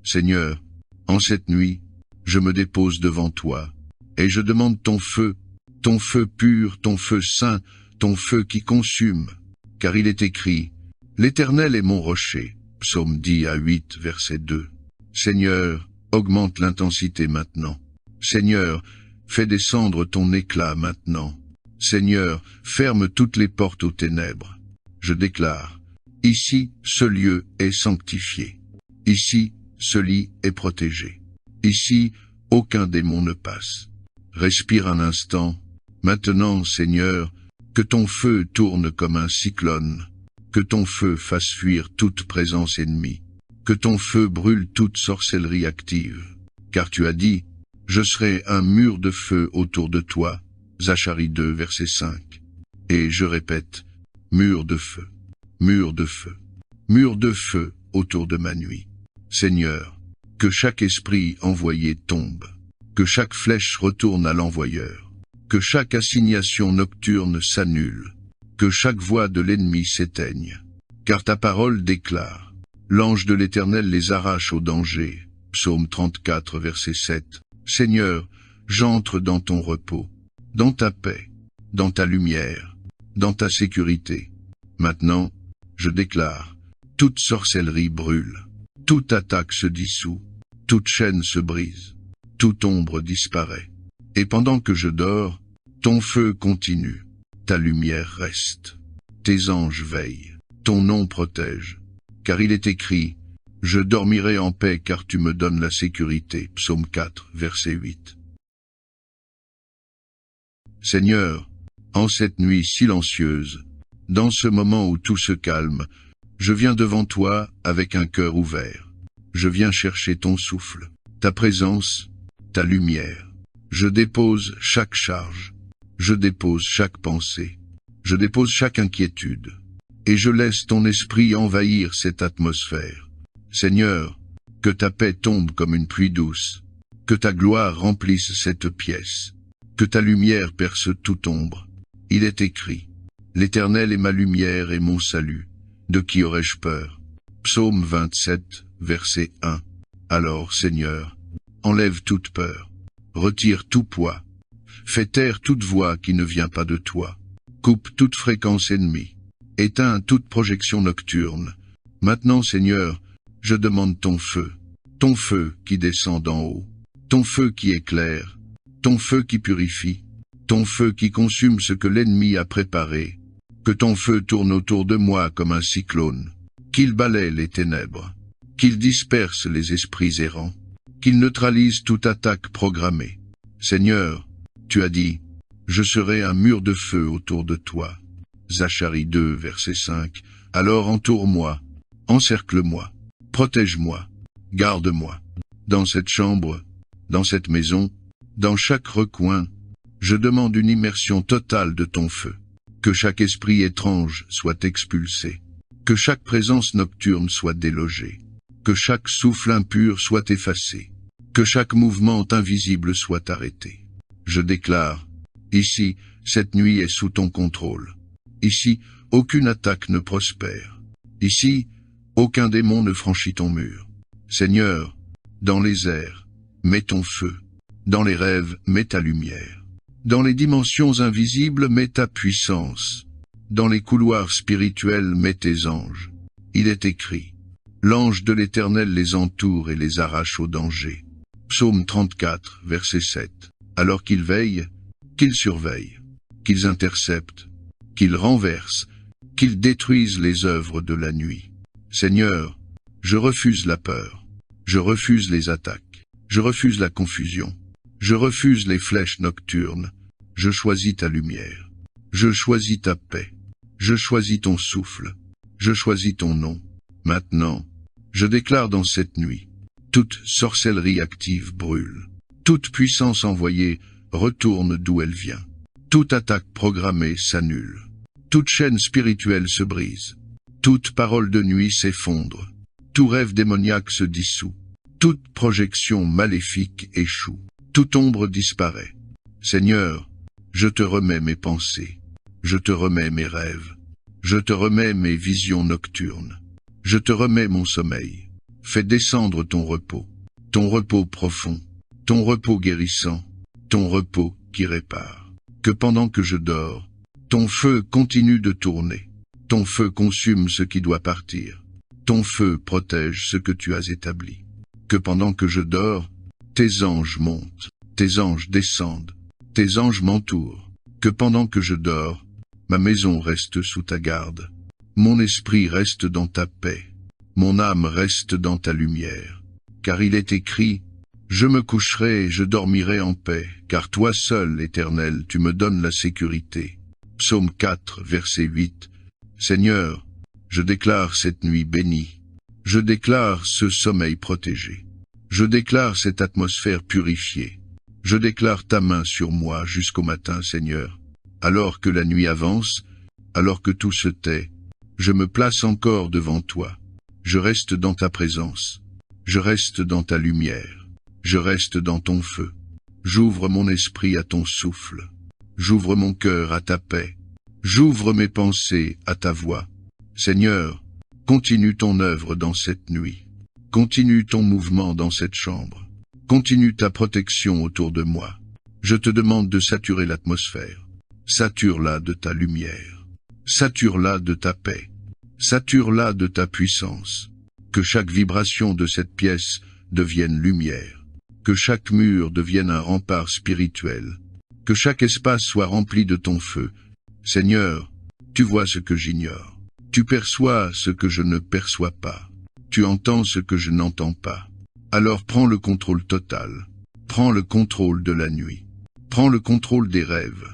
Seigneur, en cette nuit, je me dépose devant toi, et je demande ton feu pur, ton feu saint, ton feu qui consume. Car il est écrit, l'Éternel est mon rocher. Psaume 10:8, verset 2. Seigneur, augmente l'intensité maintenant. Seigneur, fais descendre ton éclat maintenant. Seigneur, ferme toutes les portes aux ténèbres. Je déclare, ici, ce lieu est sanctifié. Ici, ce lit est protégé. Ici, aucun démon ne passe. Respire un instant. Maintenant, Seigneur, que ton feu tourne comme un cyclone. Que ton feu fasse fuir toute présence ennemie. Que ton feu brûle toute sorcellerie active. Car tu as dit, je serai un mur de feu autour de toi. Zacharie 2, verset 5. Et je répète, mur de feu, mur de feu, mur de feu autour de ma nuit. Seigneur, que chaque esprit envoyé tombe, que chaque flèche retourne à l'envoyeur, que chaque assignation nocturne s'annule, que chaque voix de l'ennemi s'éteigne. Car ta parole déclare, l'ange de l'Éternel les arrache au danger. Psaume 34, verset 7. Seigneur, j'entre dans ton repos, dans ta paix, dans ta lumière, dans ta sécurité. Maintenant, je déclare, toute sorcellerie brûle, toute attaque se dissout, toute chaîne se brise, toute ombre disparaît. Et pendant que je dors, ton feu continue, ta lumière reste, tes anges veillent, ton nom protège. Car il est écrit, je dormirai en paix car tu me donnes la sécurité. Psaume 4, verset 8. Seigneur, en cette nuit silencieuse, dans ce moment où tout se calme, je viens devant toi avec un cœur ouvert. Je viens chercher ton souffle, ta présence, ta lumière. Je dépose chaque charge, je dépose chaque pensée, je dépose chaque inquiétude, et je laisse ton esprit envahir cette atmosphère. Seigneur, que ta paix tombe comme une pluie douce, que ta gloire remplisse cette pièce, que ta lumière perce toute ombre. Il est écrit, l'Éternel est ma lumière et mon salut, de qui aurais-je peur? Psaume 27, verset 1. Alors, Seigneur, enlève toute peur, retire tout poids, fais taire toute voix qui ne vient pas de toi, coupe toute fréquence ennemie, éteins toute projection nocturne. Maintenant, Seigneur, je demande ton feu qui descend d'en haut, ton feu qui éclaire, ton feu qui purifie, ton feu qui consume ce que l'ennemi a préparé, que ton feu tourne autour de moi comme un cyclone, qu'il balaie les ténèbres, qu'il disperse les esprits errants, qu'il neutralise toute attaque programmée. Seigneur, tu as dit, je serai un mur de feu autour de toi. Zacharie 2, verset 5. Alors entoure-moi, encercle-moi, protège-moi, garde-moi. Dans cette chambre, dans cette maison, dans chaque recoin, je demande une immersion totale de ton feu. Que chaque esprit étrange soit expulsé, que chaque présence nocturne soit délogée, que chaque souffle impur soit effacé, que chaque mouvement invisible soit arrêté. Je déclare, ici, cette nuit est sous ton contrôle. Ici, aucune attaque ne prospère. Ici, aucun démon ne franchit ton mur. Seigneur, dans les airs, mets ton feu. Dans les rêves, mets ta lumière. Dans les dimensions invisibles, mets ta puissance. Dans les couloirs spirituels, mets tes anges. Il est écrit, l'ange de l'Éternel les entoure et les arrache au danger. Psaume 34, verset 7. Alors qu'ils veillent, qu'ils surveillent, qu'ils interceptent, qu'ils renversent, qu'ils détruisent les œuvres de la nuit. Seigneur, je refuse la peur, je refuse les attaques, je refuse la confusion, je refuse les flèches nocturnes, je choisis ta lumière, je choisis ta paix, je choisis ton souffle, je choisis ton nom. Maintenant, je déclare dans cette nuit, toute sorcellerie active brûle, toute puissance envoyée retourne d'où elle vient, toute attaque programmée s'annule, toute chaîne spirituelle se brise, toute parole de nuit s'effondre, tout rêve démoniaque se dissout, toute projection maléfique échoue, toute ombre disparaît. Seigneur, je te remets mes pensées, je te remets mes rêves, je te remets mes visions nocturnes, je te remets mon sommeil. Fais descendre ton repos profond, ton repos guérissant, ton repos qui répare. Que pendant que je dors, ton feu continue de tourner, ton feu consume ce qui doit partir, ton feu protège ce que tu as établi. Que pendant que je dors, tes anges montent, tes anges descendent, tes anges m'entourent. Que pendant que je dors, ma maison reste sous ta garde, mon esprit reste dans ta paix, mon âme reste dans ta lumière. Car il est écrit, je me coucherai et je dormirai en paix, car toi seul, Éternel, tu me donnes la sécurité. Psaume 4, verset 8. Seigneur, je déclare cette nuit bénie. Je déclare ce sommeil protégé. Je déclare cette atmosphère purifiée. Je déclare ta main sur moi jusqu'au matin, Seigneur. Alors que la nuit avance, alors que tout se tait, je me place encore devant toi. Je reste dans ta présence. Je reste dans ta lumière. Je reste dans ton feu. J'ouvre mon esprit à ton souffle. J'ouvre mon cœur à ta paix. J'ouvre mes pensées à ta voix. Seigneur, continue ton œuvre dans cette nuit. Continue ton mouvement dans cette chambre. Continue ta protection autour de moi. Je te demande de saturer l'atmosphère. Sature-la de ta lumière. Sature-la de ta paix. Sature-la de ta puissance. Que chaque vibration de cette pièce devienne lumière. Que chaque mur devienne un rempart spirituel. Que chaque espace soit rempli de ton feu. Seigneur, tu vois ce que j'ignore. Tu perçois ce que je ne perçois pas. Tu entends ce que je n'entends pas. Alors prends le contrôle total. Prends le contrôle de la nuit. Prends le contrôle des rêves.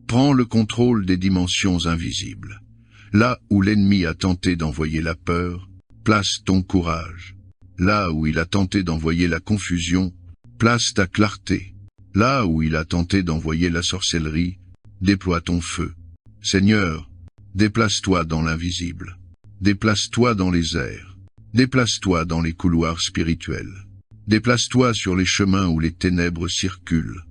Prends le contrôle des dimensions invisibles. Là où l'ennemi a tenté d'envoyer la peur, place ton courage. Là où il a tenté d'envoyer la confusion, place ta clarté. Là où il a tenté d'envoyer la sorcellerie, déploie ton feu. Seigneur, déplace-toi dans l'invisible. Déplace-toi dans les airs. Déplace-toi dans les couloirs spirituels. Déplace-toi sur les chemins où les ténèbres circulent.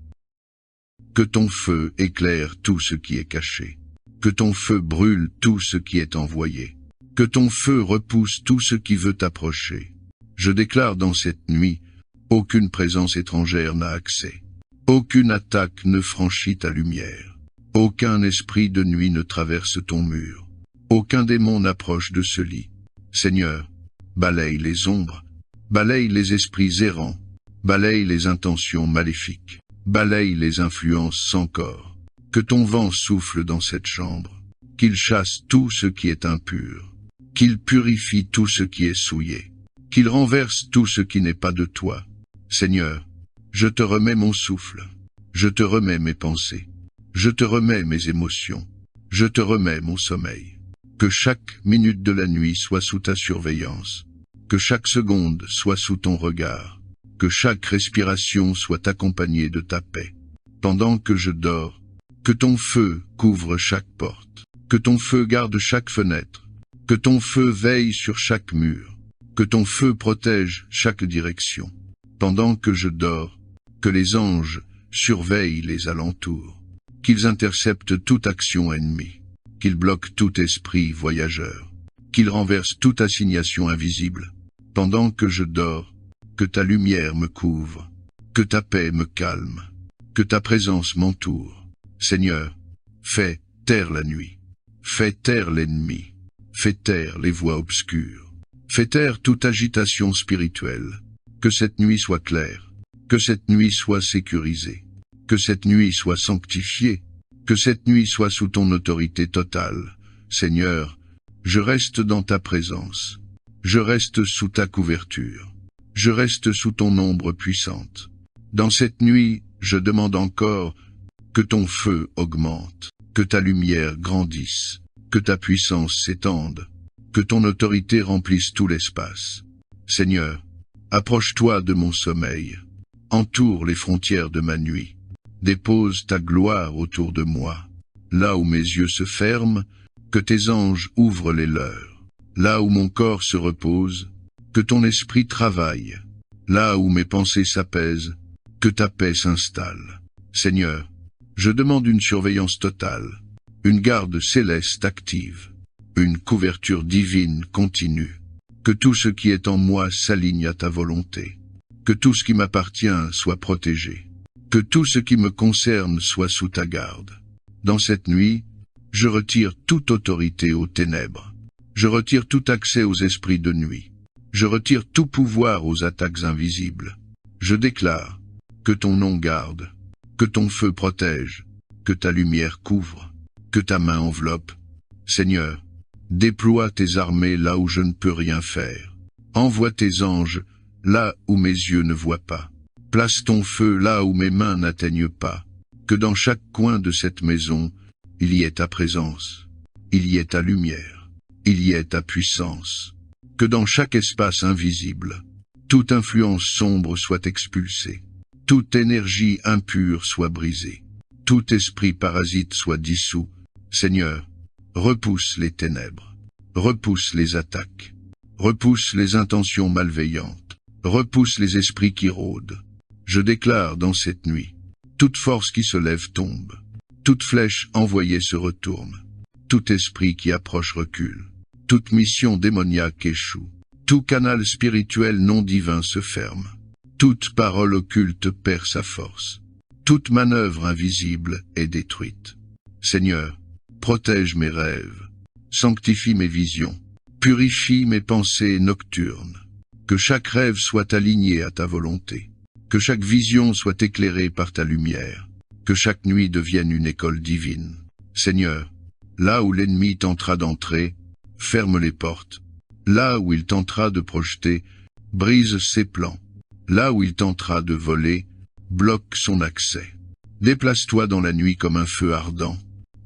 Que ton feu éclaire tout ce qui est caché. Que ton feu brûle tout ce qui est envoyé. Que ton feu repousse tout ce qui veut t'approcher. Je déclare dans cette nuit, aucune présence étrangère n'a accès. Aucune attaque ne franchit ta lumière. Aucun esprit de nuit ne traverse ton mur. Aucun démon n'approche de ce lit. Seigneur, balaye les ombres, balaye les esprits errants, balaye les intentions maléfiques, balaye les influences sans corps. Que ton vent souffle dans cette chambre, qu'il chasse tout ce qui est impur, qu'il purifie tout ce qui est souillé, qu'il renverse tout ce qui n'est pas de toi. Seigneur, je te remets mon souffle, je te remets mes pensées, je te remets mes émotions, je te remets mon sommeil. Que chaque minute de la nuit soit sous ta surveillance, que chaque seconde soit sous ton regard, que chaque respiration soit accompagnée de ta paix. Pendant que je dors, que ton feu couvre chaque porte, que ton feu garde chaque fenêtre, que ton feu veille sur chaque mur, que ton feu protège chaque direction. Pendant que je dors, que les anges surveillent les alentours, qu'ils interceptent toute action ennemie, qu'ils bloquent tout esprit voyageur, qu'ils renversent toute assignation invisible. Pendant que je dors, que ta lumière me couvre, que ta paix me calme, que ta présence m'entoure. Seigneur, fais taire la nuit, fais taire l'ennemi, fais taire les voix obscures, fais taire toute agitation spirituelle. Que cette nuit soit claire, que cette nuit soit sécurisée, que cette nuit soit sanctifiée, que cette nuit soit sous ton autorité totale. Seigneur, je reste dans ta présence, je reste sous ta couverture, je reste sous ton ombre puissante. Dans cette nuit, je demande encore que ton feu augmente, que ta lumière grandisse, que ta puissance s'étende, que ton autorité remplisse tout l'espace. Seigneur, approche-toi de mon sommeil, entoure les frontières de ma nuit, dépose ta gloire autour de moi. Là où mes yeux se ferment, que tes anges ouvrent les leurs. Là où mon corps se repose, que ton esprit travaille. Là où mes pensées s'apaisent, que ta paix s'installe. Seigneur, je demande une surveillance totale, une garde céleste active, une couverture divine continue. Que tout ce qui est en moi s'aligne à ta volonté. Que tout ce qui m'appartient soit protégé. Que tout ce qui me concerne soit sous ta garde. Dans cette nuit, je retire toute autorité aux ténèbres. Je retire tout accès aux esprits de nuit. Je retire tout pouvoir aux attaques invisibles. Je déclare que ton nom garde, que ton feu protège, que ta lumière couvre, que ta main enveloppe. Seigneur, déploie tes armées là où je ne peux rien faire. Envoie tes anges là où mes yeux ne voient pas. Place ton feu là où mes mains n'atteignent pas. Que dans chaque coin de cette maison, il y ait ta présence, il y ait ta lumière, il y ait ta puissance. Que dans chaque espace invisible, toute influence sombre soit expulsée. Toute énergie impure soit brisée. Tout esprit parasite soit dissous. Seigneur, repousse les ténèbres. Repousse les attaques. Repousse les intentions malveillantes. Repousse les esprits qui rôdent. Je déclare dans cette nuit, toute force qui se lève tombe. Toute flèche envoyée se retourne. Tout esprit qui approche recule. Toute mission démoniaque échoue. Tout canal spirituel non divin se ferme. Toute parole occulte perd sa force. Toute manœuvre invisible est détruite. Seigneur, protège mes rêves. Sanctifie mes visions. Purifie mes pensées nocturnes. Que chaque rêve soit aligné à ta volonté. Que chaque vision soit éclairée par ta lumière. Que chaque nuit devienne une école divine. Seigneur, là où l'ennemi tentera d'entrer, ferme les portes. Là où il tentera de projeter, brise ses plans. Là où il tentera de voler, bloque son accès. Déplace-toi dans la nuit comme un feu ardent.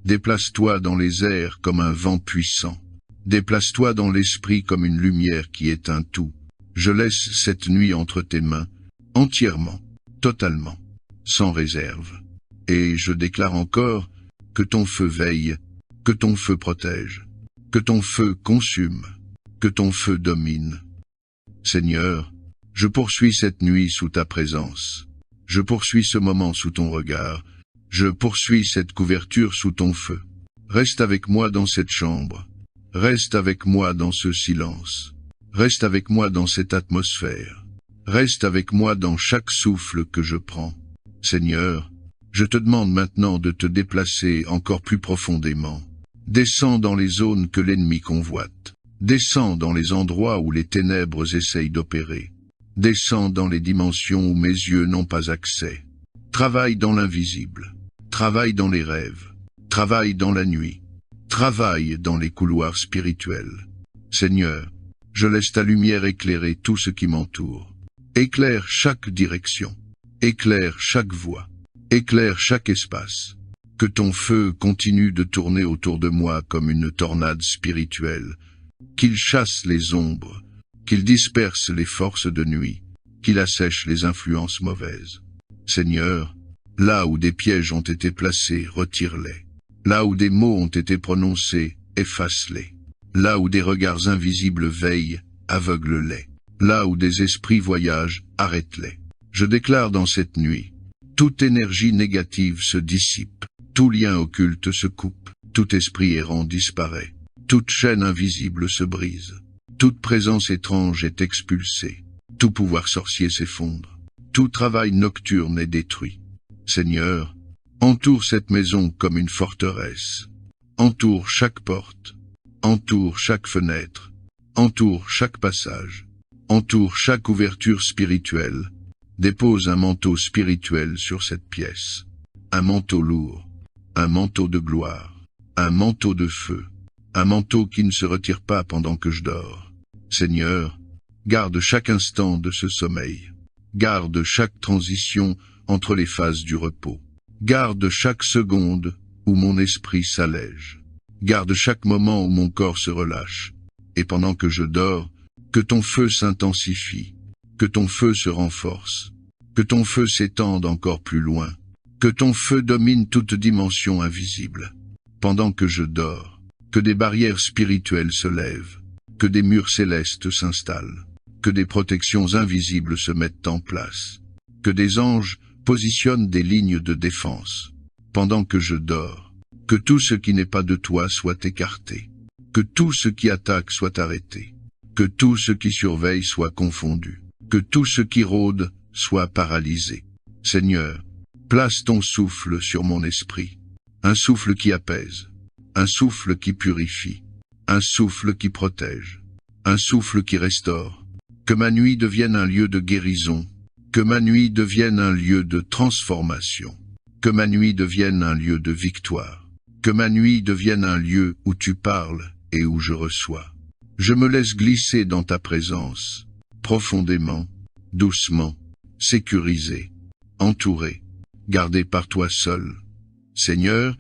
Déplace-toi dans les airs comme un vent puissant. Déplace-toi dans l'esprit comme une lumière qui éteint tout. Je laisse cette nuit entre tes mains, entièrement, totalement, sans réserve. Et je déclare encore que ton feu veille, que ton feu protège, que ton feu consume, que ton feu domine. Seigneur, je poursuis cette nuit sous ta présence. Je poursuis ce moment sous ton regard. Je poursuis cette couverture sous ton feu. Reste avec moi dans cette chambre. Reste avec moi dans ce silence. Reste avec moi dans cette atmosphère. Reste avec moi dans chaque souffle que je prends. Seigneur, je te demande maintenant de te déplacer encore plus profondément. Descends dans les zones que l'ennemi convoite. Descends dans les endroits où les ténèbres essayent d'opérer. Descends dans les dimensions où mes yeux n'ont pas accès. Travaille dans l'invisible. Travaille dans les rêves. Travaille dans la nuit. Travaille dans les couloirs spirituels. Seigneur, je laisse ta lumière éclairer tout ce qui m'entoure. Éclaire chaque direction. Éclaire chaque voie. Éclaire chaque espace. Que ton feu continue de tourner autour de moi comme une tornade spirituelle. Qu'il chasse les ombres. Qu'il disperse les forces de nuit, qu'il assèche les influences mauvaises. Seigneur, là où des pièges ont été placés, retire-les. Là où des mots ont été prononcés, efface-les. Là où des regards invisibles veillent, aveugle-les. Là où des esprits voyagent, arrête-les. Je déclare dans cette nuit, toute énergie négative se dissipe, tout lien occulte se coupe, tout esprit errant disparaît, toute chaîne invisible se brise. Toute présence étrange est expulsée. Tout pouvoir sorcier s'effondre. Tout travail nocturne est détruit. Seigneur, entoure cette maison comme une forteresse. Entoure chaque porte. Entoure chaque fenêtre. Entoure chaque passage. Entoure chaque ouverture spirituelle. Dépose un manteau spirituel sur cette pièce. Un manteau lourd. Un manteau de gloire. Un manteau de feu. Un manteau qui ne se retire pas pendant que je dors. Seigneur, garde chaque instant de ce sommeil. Garde chaque transition entre les phases du repos. Garde chaque seconde où mon esprit s'allège. Garde chaque moment où mon corps se relâche. Et pendant que je dors, que ton feu s'intensifie. Que ton feu se renforce. Que ton feu s'étende encore plus loin. Que ton feu domine toute dimension invisible. Pendant que je dors, que des barrières spirituelles se lèvent. Que des murs célestes s'installent, que des protections invisibles se mettent en place, que des anges positionnent des lignes de défense. Pendant que je dors, que tout ce qui n'est pas de toi soit écarté, que tout ce qui attaque soit arrêté, Que tout ce qui surveille soit confondu. Que tout ce qui rôde soit paralysé. Seigneur, place ton souffle sur mon esprit. Un souffle qui apaise. Un souffle qui purifie. Un souffle qui protège. Un souffle qui restaure. Que ma nuit devienne un lieu de guérison. Que ma nuit devienne un lieu de transformation. Que ma nuit devienne un lieu de victoire. Que ma nuit devienne un lieu où tu parles et où je reçois. Je me laisse glisser dans ta présence, profondément, doucement, sécurisé, entouré, gardé par toi seul. Seigneur,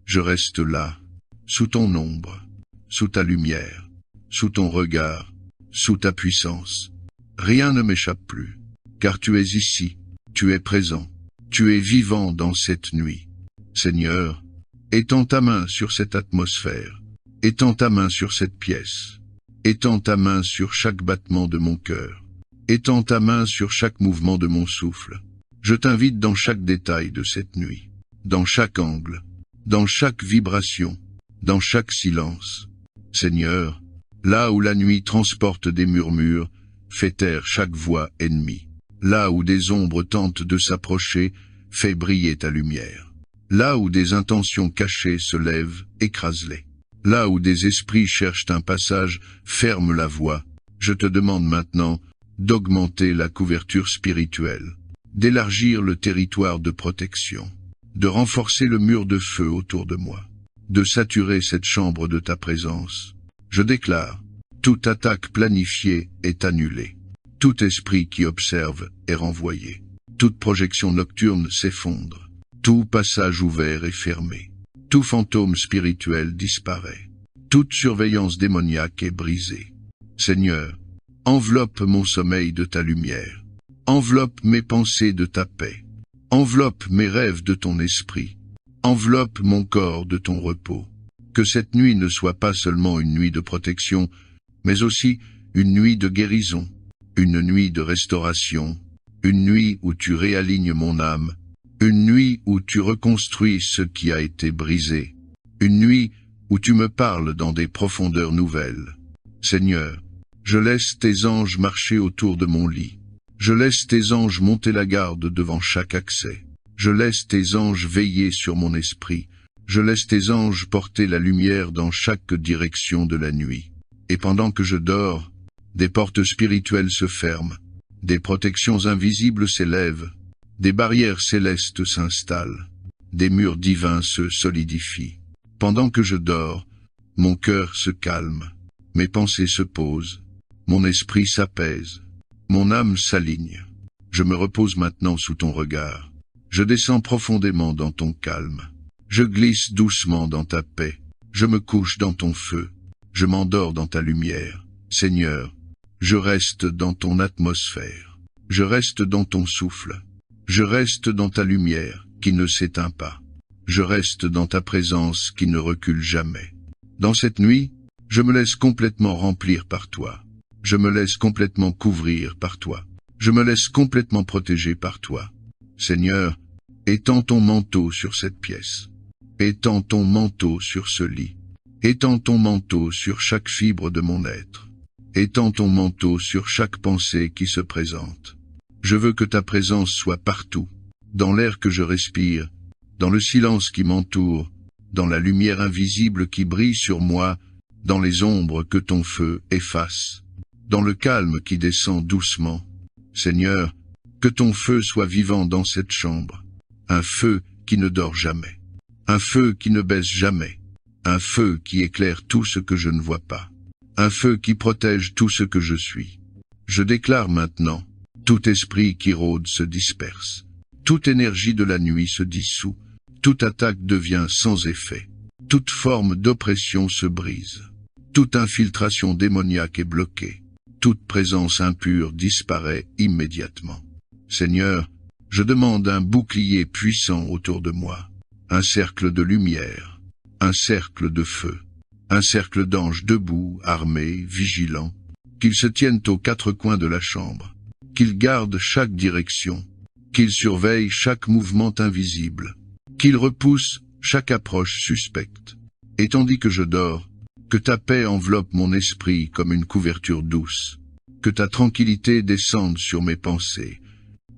je reste là, sous ton ombre, sous ta lumière, sous ton regard, sous ta puissance. Rien ne m'échappe plus, car tu es ici, tu es présent, tu es vivant dans cette nuit. Seigneur, étends ta main sur cette atmosphère, étends ta main sur cette pièce. Étends ta main sur chaque battement de mon cœur. Étends ta main sur chaque mouvement de mon souffle. Je t'invite dans chaque détail de cette nuit, dans chaque angle, dans chaque vibration, dans chaque silence. Seigneur, là où la nuit transporte des murmures, fais taire chaque voix ennemie. Là où des ombres tentent de s'approcher, fais briller ta lumière. Là où des intentions cachées se lèvent, écrase-les. Là où des esprits cherchent un passage, ferme la voie. Je te demande maintenant d'augmenter la couverture spirituelle, d'élargir le territoire de protection, de renforcer le mur de feu autour de moi, de saturer cette chambre de ta présence. Je déclare, toute attaque planifiée est annulée. Tout esprit qui observe est renvoyé. Toute projection nocturne s'effondre. Tout passage ouvert est fermé. Tout fantôme spirituel disparaît. Toute surveillance démoniaque est brisée. Seigneur, enveloppe mon sommeil de ta lumière. Enveloppe mes pensées de ta paix. Enveloppe mes rêves de ton esprit. Enveloppe mon corps de ton repos. Que cette nuit ne soit pas seulement une nuit de protection, mais aussi une nuit de guérison, une nuit de restauration, une nuit où tu réalignes mon âme, une nuit où tu reconstruis ce qui a été brisé. Une nuit où tu me parles dans des profondeurs nouvelles. Seigneur, je laisse tes anges marcher autour de mon lit. Je laisse tes anges monter la garde devant chaque accès. Je laisse tes anges veiller sur mon esprit. Je laisse tes anges porter la lumière dans chaque direction de la nuit. Et pendant que je dors, des portes spirituelles se ferment. Des protections invisibles s'élèvent. Des barrières célestes s'installent, des murs divins se solidifient. Pendant que je dors, mon cœur se calme, mes pensées se posent, mon esprit s'apaise, mon âme s'aligne. Je me repose maintenant sous ton regard. Je descends profondément dans ton calme. Je glisse doucement dans ta paix. Je me couche dans ton feu. Je m'endors dans ta lumière. Seigneur, je reste dans ton atmosphère. Je reste dans ton souffle. Je reste dans ta lumière, qui ne s'éteint pas. Je reste dans ta présence, qui ne recule jamais. Dans cette nuit, je me laisse complètement remplir par toi. Je me laisse complètement couvrir par toi. Je me laisse complètement protéger par toi. Seigneur, étends ton manteau sur cette pièce. Étends ton manteau sur ce lit. Étends ton manteau sur chaque fibre de mon être. Étends ton manteau sur chaque pensée qui se présente. Je veux que ta présence soit partout, dans l'air que je respire, dans le silence qui m'entoure, dans la lumière invisible qui brille sur moi, dans les ombres que ton feu efface, dans le calme qui descend doucement. Seigneur, que ton feu soit vivant dans cette chambre, un feu qui ne dort jamais, un feu qui ne baisse jamais, un feu qui éclaire tout ce que je ne vois pas, un feu qui protège tout ce que je suis. Je déclare maintenant, tout esprit qui rôde se disperse. Toute énergie de la nuit se dissout. Toute attaque devient sans effet. Toute forme d'oppression se brise. Toute infiltration démoniaque est bloquée. Toute présence impure disparaît immédiatement. Seigneur, je demande un bouclier puissant autour de moi. Un cercle de lumière. Un cercle de feu. Un cercle d'anges debout, armés, vigilants. Qu'ils se tiennent aux quatre coins de la chambre. Qu'ils gardent chaque direction, qu'ils surveillent chaque mouvement invisible, qu'ils repoussent chaque approche suspecte. Et tandis que je dors, Que ta paix enveloppe mon esprit comme une couverture douce. Que ta tranquillité descende sur mes pensées.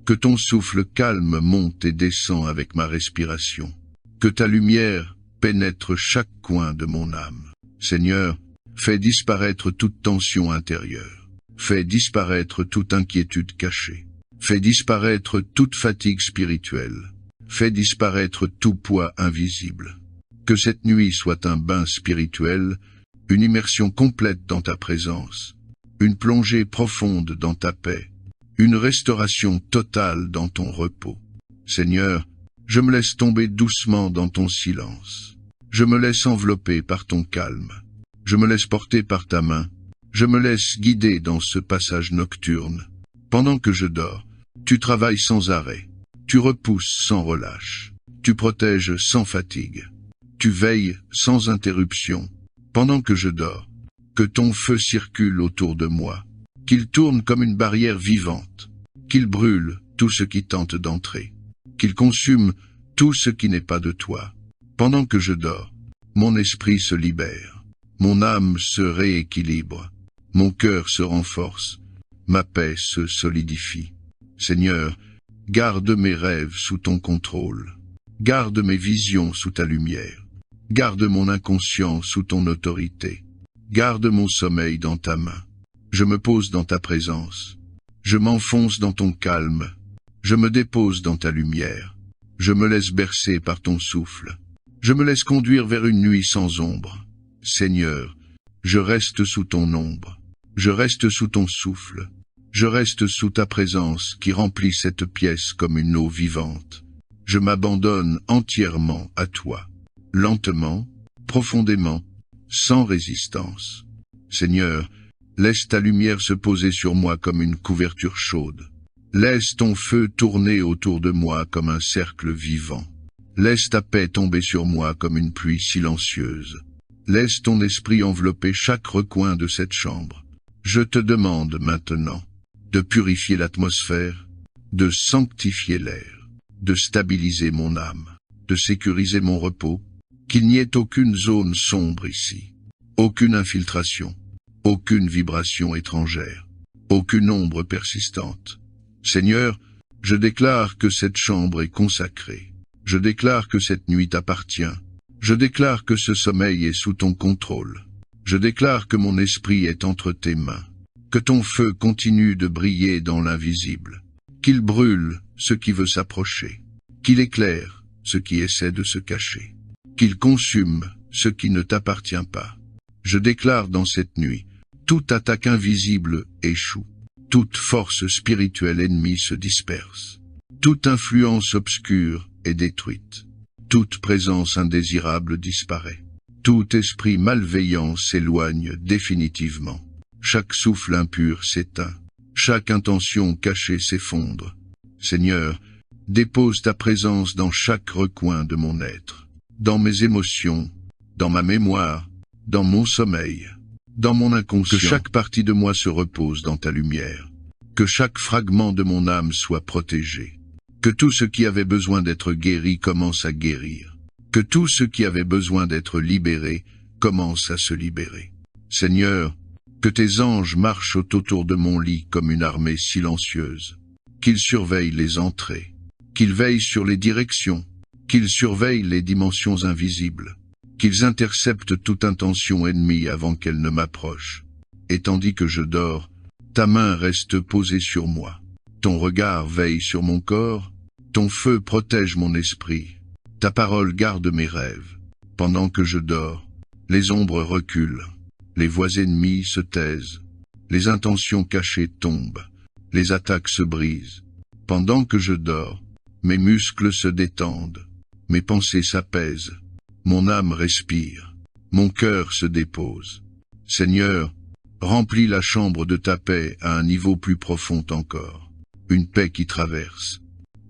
Que ton souffle calme monte et descend avec ma respiration. Que ta lumière pénètre chaque coin de mon âme. Seigneur, fais disparaître toute tension intérieure. Fais disparaître toute inquiétude cachée. Fais disparaître toute fatigue spirituelle. Fais disparaître tout poids invisible. Que cette nuit soit un bain spirituel, une immersion complète dans ta présence, une plongée profonde dans ta paix, une restauration totale dans ton repos. Seigneur, je me laisse tomber doucement dans ton silence. Je me laisse envelopper par ton calme. Je me laisse porter par ta main. Je me laisse guider dans ce passage nocturne. Pendant que je dors, tu travailles sans arrêt. Tu repousses sans relâche. Tu protèges sans fatigue. Tu veilles sans interruption. Pendant que je dors, que ton feu circule autour de moi, qu'il tourne comme une barrière vivante, qu'il brûle tout ce qui tente d'entrer, qu'il consume tout ce qui n'est pas de toi. Pendant que je dors, mon esprit se libère, mon âme se rééquilibre, mon cœur se renforce, ma paix se solidifie. Seigneur, garde mes rêves sous ton contrôle, garde mes visions sous ta lumière. Garde mon inconscient sous ton autorité. Garde mon sommeil dans ta main. Je me pose dans ta présence. Je m'enfonce dans ton calme. Je me dépose dans ta lumière. Je me laisse bercer par ton souffle. Je me laisse conduire vers une nuit sans ombre. Seigneur, je reste sous ton ombre. Je reste sous ton souffle. Je reste sous ta présence qui remplit cette pièce comme une eau vivante. Je m'abandonne entièrement à toi. Lentement, profondément, sans résistance. Seigneur, laisse ta lumière se poser sur moi comme une couverture chaude. Laisse ton feu tourner autour de moi comme un cercle vivant. Laisse ta paix tomber sur moi comme une pluie silencieuse. Laisse ton esprit envelopper chaque recoin de cette chambre. Je te demande maintenant de purifier l'atmosphère, de sanctifier l'air, de stabiliser mon âme, de sécuriser mon repos, qu'il n'y ait aucune zone sombre ici, aucune infiltration, aucune vibration étrangère, aucune ombre persistante. Seigneur, je déclare que cette chambre est consacrée. Je déclare que cette nuit t'appartient. Je déclare que ce sommeil est sous ton contrôle. Je déclare que mon esprit est entre tes mains. Que ton feu continue de briller dans l'invisible. Qu'il brûle ce qui veut s'approcher. Qu'il éclaire ce qui essaie de se cacher. Qu'il consume ce qui ne t'appartient pas. Je déclare dans cette nuit, toute attaque invisible échoue. Toute force spirituelle ennemie se disperse. Toute influence obscure est détruite. Toute présence indésirable disparaît. Tout esprit malveillant s'éloigne définitivement. Chaque souffle impur s'éteint. Chaque intention cachée s'effondre. Seigneur, dépose ta présence dans chaque recoin de mon être. Dans mes émotions, dans ma mémoire, dans mon sommeil, dans mon inconscient. Que chaque partie de moi se repose dans ta lumière. Que chaque fragment de mon âme soit protégé. Que tout ce qui avait besoin d'être guéri commence à guérir. Que tout ce qui avait besoin d'être libéré commence à se libérer. Seigneur, que tes anges marchent autour de mon lit comme une armée silencieuse. Qu'ils surveillent les entrées. Qu'ils veillent sur les directions. Qu'ils surveillent les dimensions invisibles. Qu'ils interceptent toute intention ennemie avant qu'elle ne m'approche. Et tandis que je dors, ta main reste posée sur moi. Ton regard veille sur mon corps. Ton feu protège mon esprit. Ta parole garde mes rêves. Pendant que je dors, les ombres reculent. Les voix ennemies se taisent. Les intentions cachées tombent. Les attaques se brisent. Pendant que je dors, mes muscles se détendent. Mes pensées s'apaisent. Mon âme respire. Mon cœur se dépose. Seigneur, remplis la chambre de ta paix à un niveau plus profond encore. Une paix qui traverse.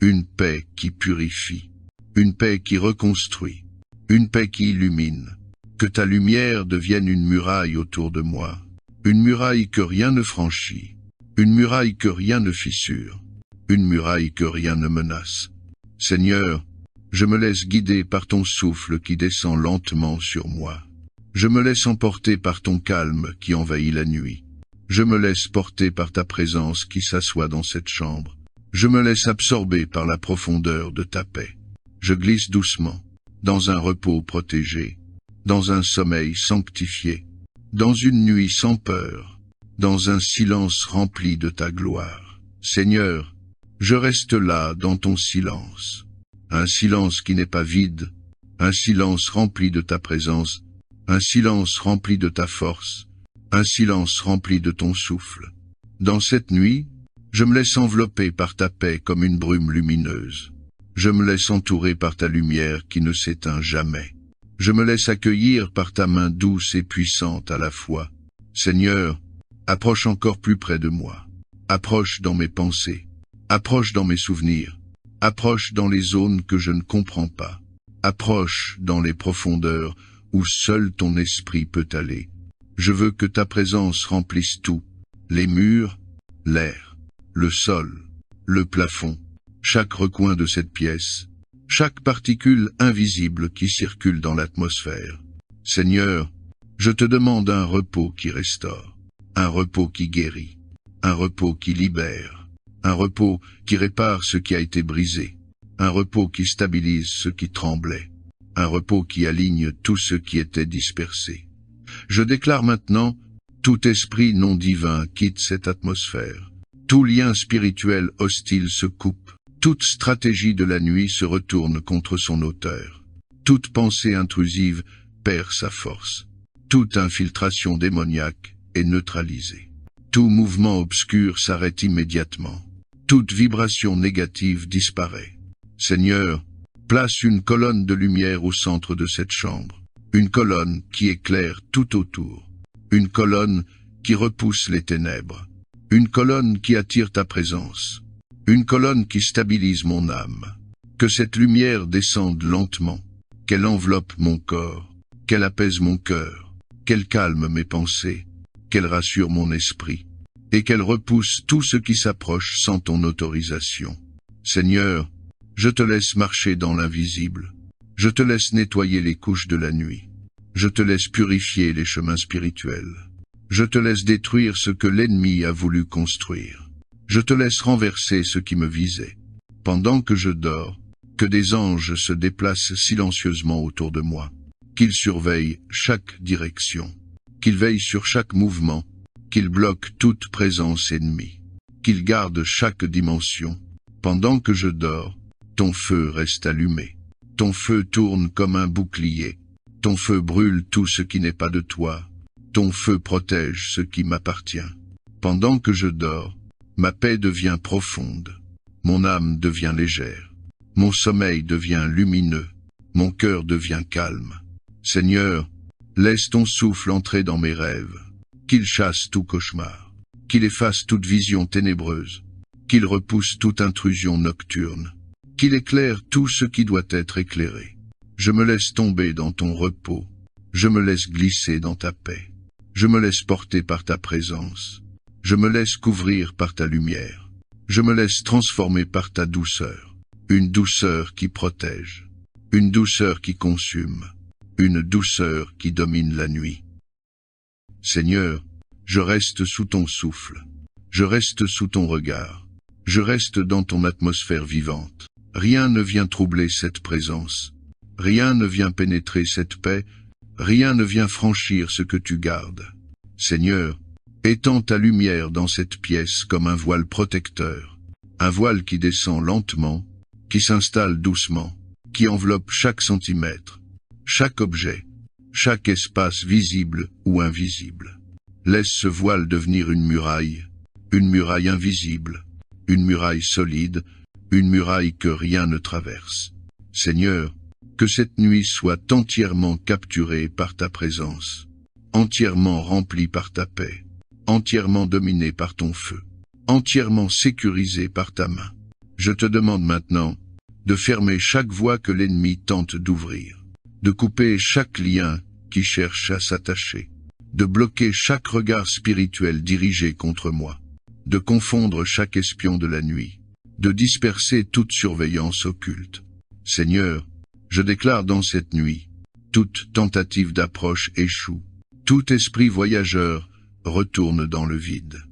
Une paix qui purifie. Une paix qui reconstruit. Une paix qui illumine. Que ta lumière devienne une muraille autour de moi. Une muraille que rien ne franchit. Une muraille que rien ne fissure. Une muraille que rien ne menace. Seigneur, je me laisse guider par ton souffle qui descend lentement sur moi. Je me laisse emporter par ton calme qui envahit la nuit. Je me laisse porter par ta présence qui s'assoit dans cette chambre. Je me laisse absorber par la profondeur de ta paix. Je glisse doucement, dans un repos protégé, dans un sommeil sanctifié, dans une nuit sans peur, dans un silence rempli de ta gloire. Seigneur, je reste là dans ton silence, un silence qui n'est pas vide, un silence rempli de ta présence, un silence rempli de ta force, un silence rempli de ton souffle. Dans cette nuit, je me laisse envelopper par ta paix comme une brume lumineuse. Je me laisse entourer par ta lumière qui ne s'éteint jamais. Je me laisse accueillir par ta main douce et puissante à la fois. Seigneur, approche encore plus près de moi. Approche dans mes pensées. Approche dans mes souvenirs. Approche dans les zones que je ne comprends pas. Approche dans les profondeurs où seul ton esprit peut aller. Je veux que ta présence remplisse tout, les murs, l'air, le sol, le plafond, chaque recoin de cette pièce, chaque particule invisible qui circule dans l'atmosphère. Seigneur, je te demande un repos qui restaure, un repos qui guérit, un repos qui libère, un repos qui répare ce qui a été brisé, un repos qui stabilise ce qui tremblait, un repos qui aligne tout ce qui était dispersé. Je déclare maintenant, tout esprit non divin quitte cette atmosphère. Tout lien spirituel hostile se coupe. Toute stratégie de la nuit se retourne contre son auteur. Toute pensée intrusive perd sa force. Toute infiltration démoniaque est neutralisée. Tout mouvement obscur s'arrête immédiatement. Toute vibration négative disparaît. Seigneur, place une colonne de lumière au centre de cette chambre. Une colonne qui éclaire tout autour. Une colonne qui repousse les ténèbres. Une colonne qui attire ta présence. Une colonne qui stabilise mon âme. Que cette lumière descende lentement. Qu'elle enveloppe mon corps. Qu'elle apaise mon cœur. Qu'elle calme mes pensées. Qu'elle rassure mon esprit. Et qu'elle repousse tout ce qui s'approche sans ton autorisation. Seigneur, je te laisse marcher dans l'invisible. Je te laisse nettoyer les couches de la nuit. Je te laisse purifier les chemins spirituels. Je te laisse détruire ce que l'ennemi a voulu construire. Je te laisse renverser ce qui me visait. Pendant que je dors, que des anges se déplacent silencieusement autour de moi. Qu'ils surveillent chaque direction. Qu'ils veillent sur chaque mouvement. Qu'ils bloquent toute présence ennemie. Qu'ils gardent chaque dimension. Pendant que je dors, ton feu reste allumé. Ton feu tourne comme un bouclier. Ton feu brûle tout ce qui n'est pas de toi. Ton feu protège ce qui m'appartient. Pendant que je dors, ma paix devient profonde. Mon âme devient légère. Mon sommeil devient lumineux. Mon cœur devient calme. Seigneur, laisse ton souffle entrer dans mes rêves. Qu'il chasse tout cauchemar. Qu'il efface toute vision ténébreuse. Qu'il repousse toute intrusion nocturne. Qu'il éclaire tout ce qui doit être éclairé. Je me laisse tomber dans ton repos. Je me laisse glisser dans ta paix. Je me laisse porter par ta présence. Je me laisse couvrir par ta lumière. Je me laisse transformer par ta douceur. Une douceur qui protège. Une douceur qui consume. Une douceur qui domine la nuit. Seigneur, je reste sous ton souffle. Je reste sous ton regard. Je reste dans ton atmosphère vivante. Rien ne vient troubler cette présence. Rien ne vient pénétrer cette paix. Rien ne vient franchir ce que tu gardes. Seigneur, étends ta lumière dans cette pièce comme un voile protecteur. Un voile qui descend lentement, qui s'installe doucement, qui enveloppe chaque centimètre, chaque objet, chaque espace visible ou invisible. Laisse ce voile devenir une muraille invisible, une muraille solide, une muraille que rien ne traverse. Seigneur, que cette nuit soit entièrement capturée par ta présence, entièrement remplie par ta paix, entièrement dominée par ton feu, entièrement sécurisée par ta main. Je te demande maintenant de fermer chaque voie que l'ennemi tente d'ouvrir, de couper chaque lien qui cherche à s'attacher, de bloquer chaque regard spirituel dirigé contre moi, de confondre chaque espion de la nuit, de disperser toute surveillance occulte. Seigneur, je déclare dans cette nuit Toute tentative d'approche échoue. Tout esprit voyageur retourne dans le vide.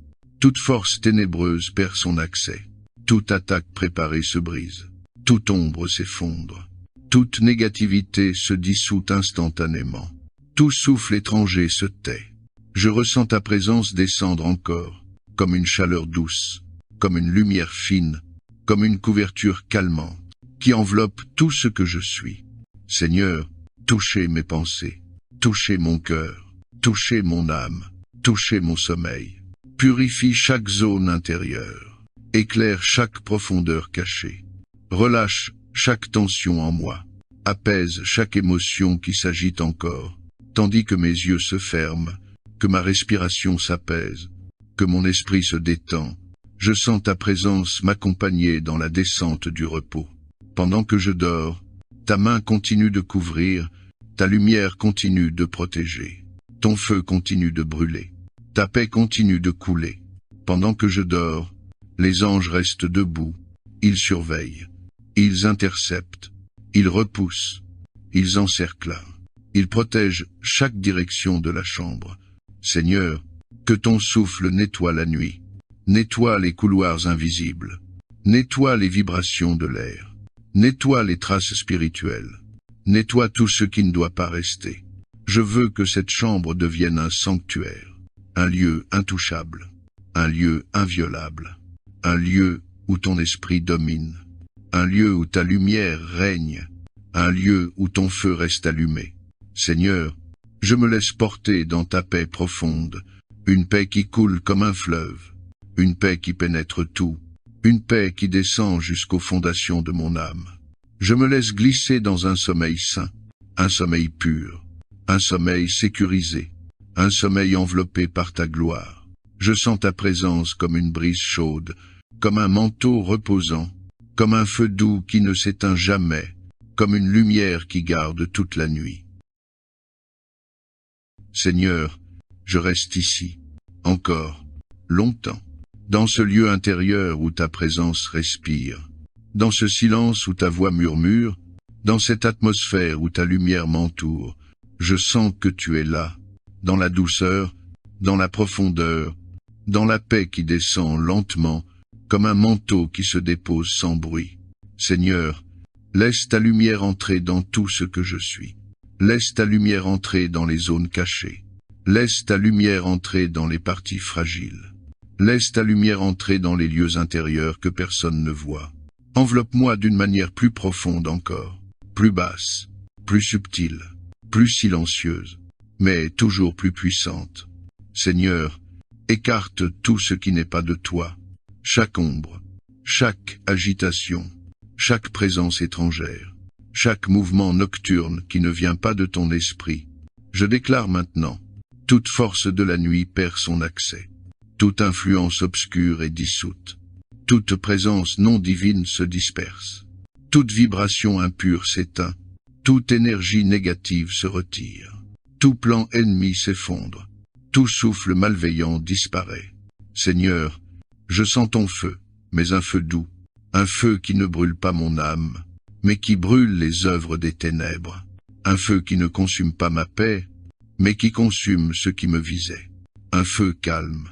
Toute force ténébreuse perd son accès. Toute attaque préparée se brise. Toute ombre s'effondre. Toute négativité se dissout instantanément. Tout souffle étranger se tait. Je ressens ta présence descendre encore, comme une chaleur douce, comme une lumière fine, comme une couverture calmante, qui enveloppe tout ce que je suis. Seigneur, touchez mes pensées, touchez mon cœur, touchez mon âme, touchez mon sommeil. Purifie chaque zone intérieure, éclaire chaque profondeur cachée. Relâche chaque tension en moi, apaise chaque émotion qui s'agite encore, tandis que mes yeux se ferment, que ma respiration s'apaise, que mon esprit se détend. Je sens ta présence m'accompagner dans la descente du repos. Pendant que je dors, ta main continue de couvrir, ta lumière continue de protéger, ton feu continue de brûler, ta paix continue de couler. Pendant que je dors, les anges restent debout, ils surveillent, ils interceptent, ils repoussent, ils encerclent, ils protègent chaque direction de la chambre. Seigneur, que ton souffle nettoie la nuit, nettoie les couloirs invisibles, nettoie les vibrations de l'air, nettoie les traces spirituelles, nettoie tout ce qui ne doit pas rester. Je veux que cette chambre devienne un sanctuaire, un lieu intouchable, un lieu inviolable, un lieu où ton esprit domine, un lieu où ta lumière règne, un lieu où ton feu reste allumé. Seigneur, je me laisse porter dans ta paix profonde, une paix qui coule comme un fleuve, une paix qui pénètre tout, une paix qui descend jusqu'aux fondations de mon âme. Je me laisse glisser dans un sommeil sain, un sommeil pur, un sommeil sécurisé, un sommeil enveloppé par ta gloire. Je sens ta présence comme une brise chaude, comme un manteau reposant, comme un feu doux qui ne s'éteint jamais, comme une lumière qui garde toute la nuit. Seigneur, je reste ici, encore, longtemps, dans ce lieu intérieur où ta présence respire, dans ce silence où ta voix murmure, dans cette atmosphère où ta lumière m'entoure. Je sens que tu es là, dans la douceur, dans la profondeur, dans la paix qui descend lentement, comme un manteau qui se dépose sans bruit. Seigneur, laisse ta lumière entrer dans tout ce que je suis. Laisse ta lumière entrer dans les zones cachées. Laisse ta lumière entrer dans les parties fragiles. Laisse ta lumière entrer dans les lieux intérieurs que personne ne voit. Enveloppe-moi d'une manière plus profonde encore, plus basse, plus subtile, plus silencieuse, mais toujours plus puissante. Seigneur, écarte tout ce qui n'est pas de toi, chaque ombre, chaque agitation, chaque présence étrangère, chaque mouvement nocturne qui ne vient pas de ton esprit. Je déclare maintenant, toute force de la nuit perd son accès, toute influence obscure est dissoute, toute présence non divine se disperse, toute vibration impure s'éteint, toute énergie négative se retire, tout plan ennemi s'effondre, tout souffle malveillant disparaît. Seigneur, je sens ton feu, mais un feu doux, un feu qui ne brûle pas mon âme, mais qui brûle les œuvres des ténèbres, un feu qui ne consume pas ma paix, mais qui consume ce qui me visait, un feu calme,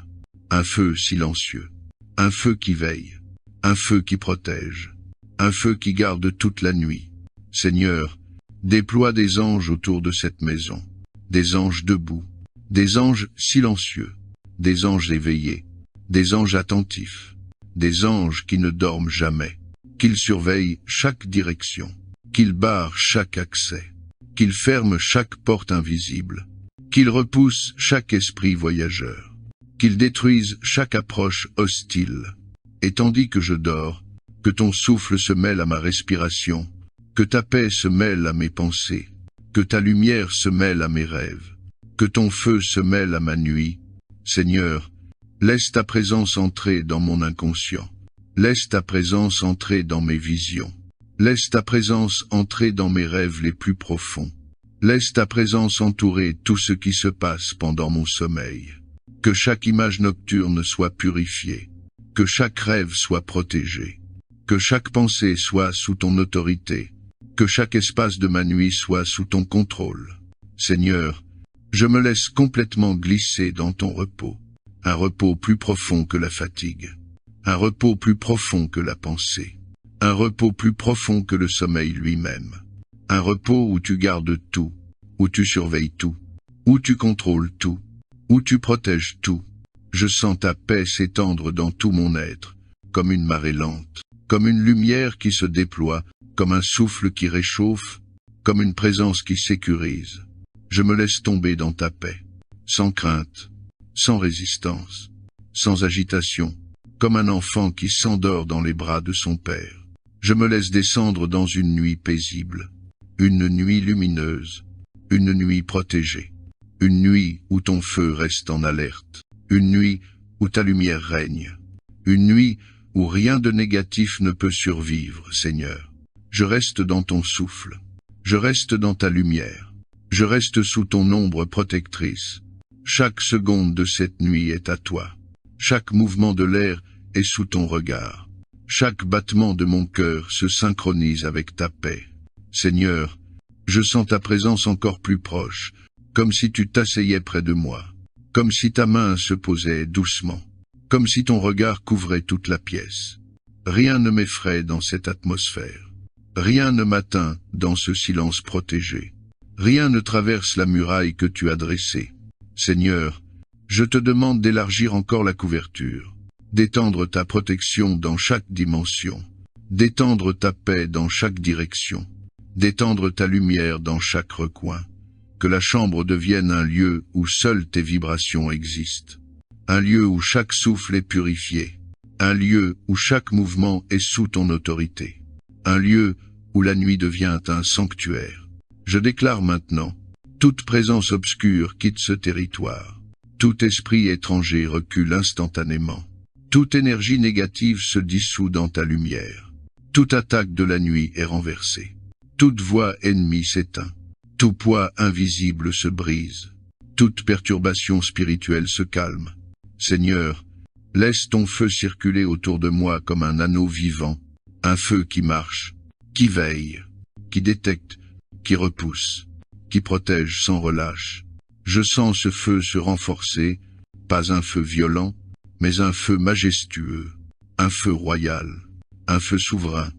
un feu silencieux, un feu qui veille, un feu qui protège, un feu qui garde toute la nuit. Seigneur, déploie des anges autour de cette maison, des anges debout, des anges silencieux, des anges éveillés, des anges attentifs, des anges qui ne dorment jamais, qu'ils surveillent chaque direction, qu'ils barrent chaque accès, qu'ils ferment chaque porte invisible, qu'ils repoussent chaque esprit voyageur, qu'ils détruisent chaque approche hostile. Et tandis que je dors, que ton souffle se mêle à ma respiration, que ta paix se mêle à mes pensées, que ta lumière se mêle à mes rêves, que ton feu se mêle à ma nuit. Seigneur, laisse ta présence entrer dans mon inconscient, laisse ta présence entrer dans mes visions, laisse ta présence entrer dans mes rêves les plus profonds, laisse ta présence entourer tout ce qui se passe pendant mon sommeil, que chaque image nocturne soit purifiée, que chaque rêve soit protégé, que chaque pensée soit sous ton autorité, Que chaque espace de ma nuit soit sous ton contrôle. Seigneur, je me laisse complètement glisser dans ton repos. Un repos plus profond que la fatigue. Un repos plus profond que la pensée. Un repos plus profond que le sommeil lui-même. Un repos où tu gardes tout, où tu surveilles tout, où tu contrôles tout, où tu protèges tout. Je sens ta paix s'étendre dans tout mon être, comme une marée lente, comme une lumière qui se déploie, comme un souffle qui réchauffe, comme une présence qui sécurise. Je me laisse tomber dans ta paix, sans crainte, sans résistance, sans agitation, comme un enfant qui s'endort dans les bras de son père. Je me laisse descendre dans une nuit paisible, une nuit lumineuse, une nuit protégée, une nuit où ton feu reste en alerte, une nuit où ta lumière règne, une nuit où rien de négatif ne peut survivre, Seigneur. Je reste dans ton souffle, je reste dans ta lumière, je reste sous ton ombre protectrice. Chaque seconde de cette nuit est à toi, chaque mouvement de l'air est sous ton regard, chaque battement de mon cœur se synchronise avec ta paix. Seigneur, je sens ta présence encore plus proche, comme si tu t'asseyais près de moi, comme si ta main se posait doucement, comme si ton regard couvrait toute la pièce. Rien ne m'effraie dans cette atmosphère. Rien ne m'atteint dans ce silence protégé. Rien ne traverse la muraille que tu as dressée. Seigneur, je te demande d'élargir encore la couverture, d'étendre ta protection dans chaque dimension, d'étendre ta paix dans chaque direction, d'étendre ta lumière dans chaque recoin, que la chambre devienne un lieu où seules tes vibrations existent, un lieu où chaque souffle est purifié, un lieu où chaque mouvement est sous ton autorité, un lieu où la nuit devient un sanctuaire. Je déclare maintenant, toute présence obscure quitte ce territoire, tout esprit étranger recule instantanément, toute énergie négative se dissout dans ta lumière, toute attaque de la nuit est renversée. Toute voix ennemie s'éteint, tout poids invisible se brise, toute perturbation spirituelle se calme. Seigneur, laisse ton feu circuler autour de moi comme un anneau vivant, un feu qui marche, qui veille, qui détecte, qui repousse, qui protège sans relâche. Je sens ce feu se renforcer, pas un feu violent, mais un feu majestueux, un feu royal, un feu souverain,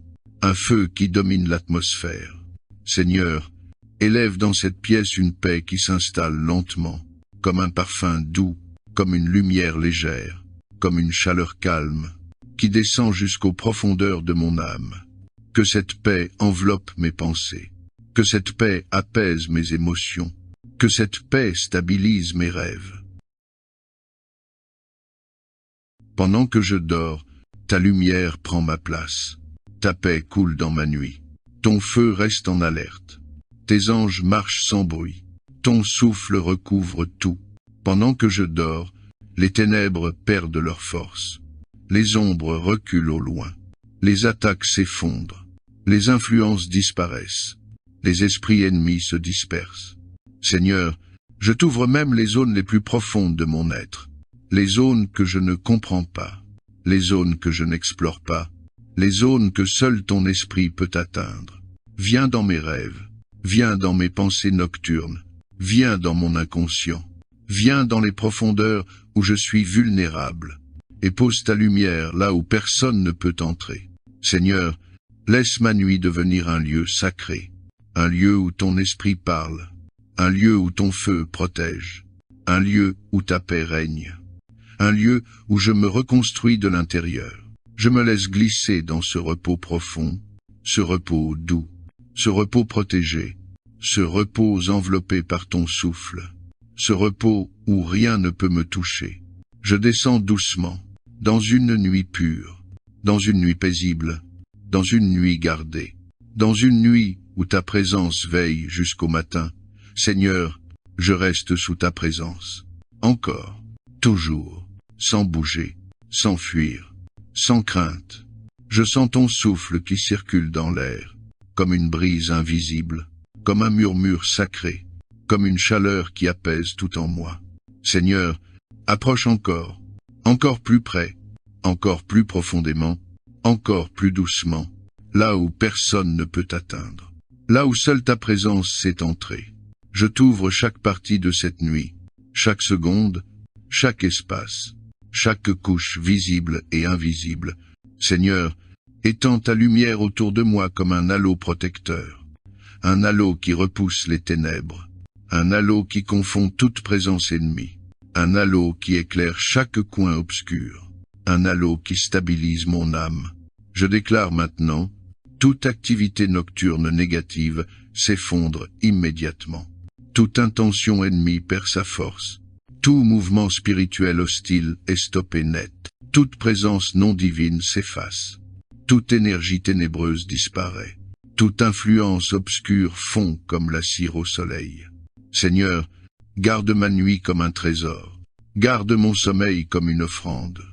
un feu qui domine l'atmosphère. Seigneur, élève dans cette pièce une paix qui s'installe lentement, comme un parfum doux, comme une lumière légère, comme une chaleur calme, qui descend jusqu'aux profondeurs de mon âme. Que cette paix enveloppe mes pensées, que cette paix apaise mes émotions, que cette paix stabilise mes rêves. Pendant que je dors, ta lumière prend ma place. Ta paix coule dans ma nuit. Ton feu reste en alerte. Tes anges marchent sans bruit. Ton souffle recouvre tout. Pendant que je dors, les ténèbres perdent leur force. Les ombres reculent au loin. Les attaques s'effondrent. Les influences disparaissent. Les esprits ennemis se dispersent. Seigneur, je t'ouvre même les zones les plus profondes de mon être. Les zones que je ne comprends pas. Les zones que je n'explore pas. Les zones que seul ton esprit peut atteindre. Viens dans mes rêves, viens dans mes pensées nocturnes, viens dans mon inconscient, viens dans les profondeurs où je suis vulnérable, et pose ta lumière là où personne ne peut entrer. Seigneur, laisse ma nuit devenir un lieu sacré, un lieu où ton esprit parle, un lieu où ton feu protège, un lieu où ta paix règne, un lieu où je me reconstruis de l'intérieur. Je me laisse glisser dans ce repos profond, ce repos doux, ce repos protégé, ce repos enveloppé par ton souffle, ce repos où rien ne peut me toucher. Je descends doucement, dans une nuit pure, dans une nuit paisible, dans une nuit gardée, dans une nuit où ta présence veille jusqu'au matin. Seigneur, je reste sous ta présence, encore, toujours, sans bouger, sans fuir. Sans crainte, je sens ton souffle qui circule dans l'air, comme une brise invisible, comme un murmure sacré, comme une chaleur qui apaise tout en moi. Seigneur, approche encore, encore plus près, encore plus profondément, encore plus doucement, là où personne ne peut atteindre. là où seule ta présence sait entrer. Je t'ouvre chaque partie de cette nuit, chaque seconde, chaque espace, chaque couche visible et invisible. Seigneur, étends ta lumière autour de moi comme un halo protecteur, un halo qui repousse les ténèbres, un halo qui confond toute présence ennemie, un halo qui éclaire chaque coin obscur, un halo qui stabilise mon âme. Je déclare maintenant, toute activité nocturne négative s'effondre immédiatement. Toute intention ennemie perd sa force. Tout mouvement spirituel hostile est stoppé net. Toute présence non divine s'efface. Toute énergie ténébreuse disparaît. Toute influence obscure fond comme la cire au soleil. Seigneur, garde ma nuit comme un trésor. Garde mon sommeil comme une offrande.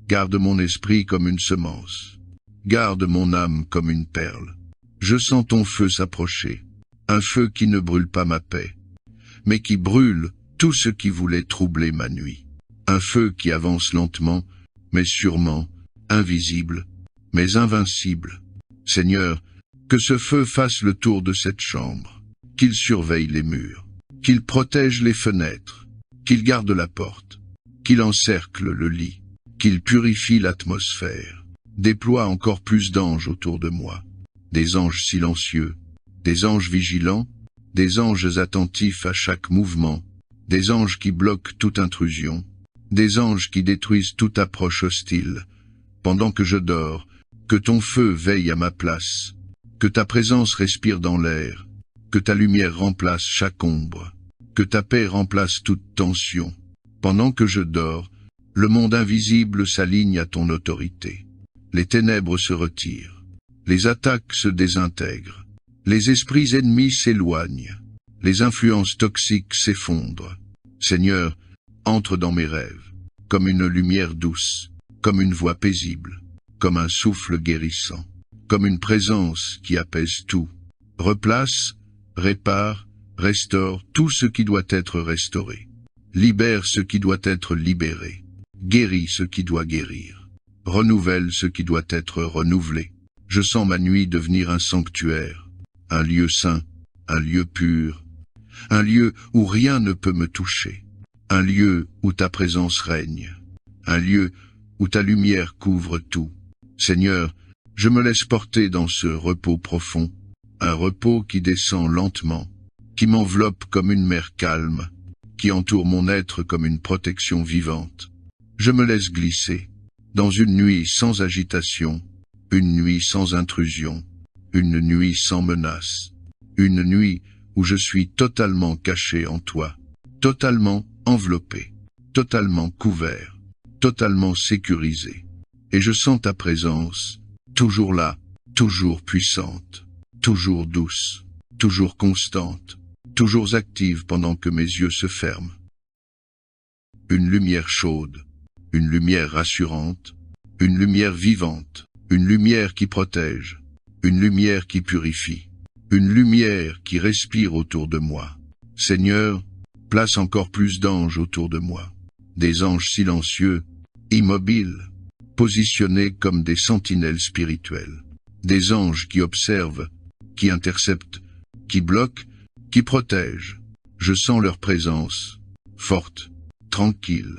Garde mon esprit comme une semence. Garde mon âme comme une perle. Je sens ton feu s'approcher. Un feu qui ne brûle pas ma paix, mais qui brûle tout ce qui voulait troubler ma nuit. Un feu qui avance lentement, mais sûrement, invisible, mais invincible. Seigneur, que ce feu fasse le tour de cette chambre, qu'il surveille les murs, qu'il protège les fenêtres, qu'il garde la porte, qu'il encercle le lit, qu'il purifie l'atmosphère, déploie encore plus d'anges autour de moi, des anges silencieux, des anges vigilants, des anges attentifs à chaque mouvement, des anges qui bloquent toute intrusion, des anges qui détruisent toute approche hostile. Pendant que je dors, que ton feu veille à ma place, que ta présence respire dans l'air, que ta lumière remplace chaque ombre, que ta paix remplace toute tension. Pendant que je dors, le monde invisible s'aligne à ton autorité. Les ténèbres se retirent, les attaques se désintègrent, les esprits ennemis s'éloignent, les influences toxiques s'effondrent. Seigneur, entre dans mes rêves, comme une lumière douce, comme une voix paisible, comme un souffle guérissant, comme une présence qui apaise tout. Replace, répare, restaure tout ce qui doit être restauré. Libère ce qui doit être libéré. Guéris ce qui doit guérir. Renouvelle ce qui doit être renouvelé. Je sens ma nuit devenir un sanctuaire, un lieu saint, un lieu pur, un lieu où rien ne peut me toucher, un lieu où ta présence règne, un lieu où ta lumière couvre tout. Seigneur, je me laisse porter dans ce repos profond, un repos qui descend lentement, qui m'enveloppe comme une mer calme, qui entoure mon être comme une protection vivante. Je me laisse glisser, dans une nuit sans agitation, une nuit sans intrusion, une nuit sans menace, une nuit où je suis totalement caché en toi, totalement enveloppé, totalement couvert, totalement sécurisé. Et je sens ta présence, toujours là, toujours puissante, toujours douce, toujours constante, toujours active pendant que mes yeux se ferment. Une lumière chaude, une lumière rassurante, une lumière vivante, une lumière qui protège, une lumière qui purifie, une lumière qui respire autour de moi. Seigneur, place encore plus d'anges autour de moi, des anges silencieux, immobiles, positionnés comme des sentinelles spirituelles, des anges qui observent, qui interceptent, qui bloquent, qui protègent. Je sens leur présence, forte, tranquille,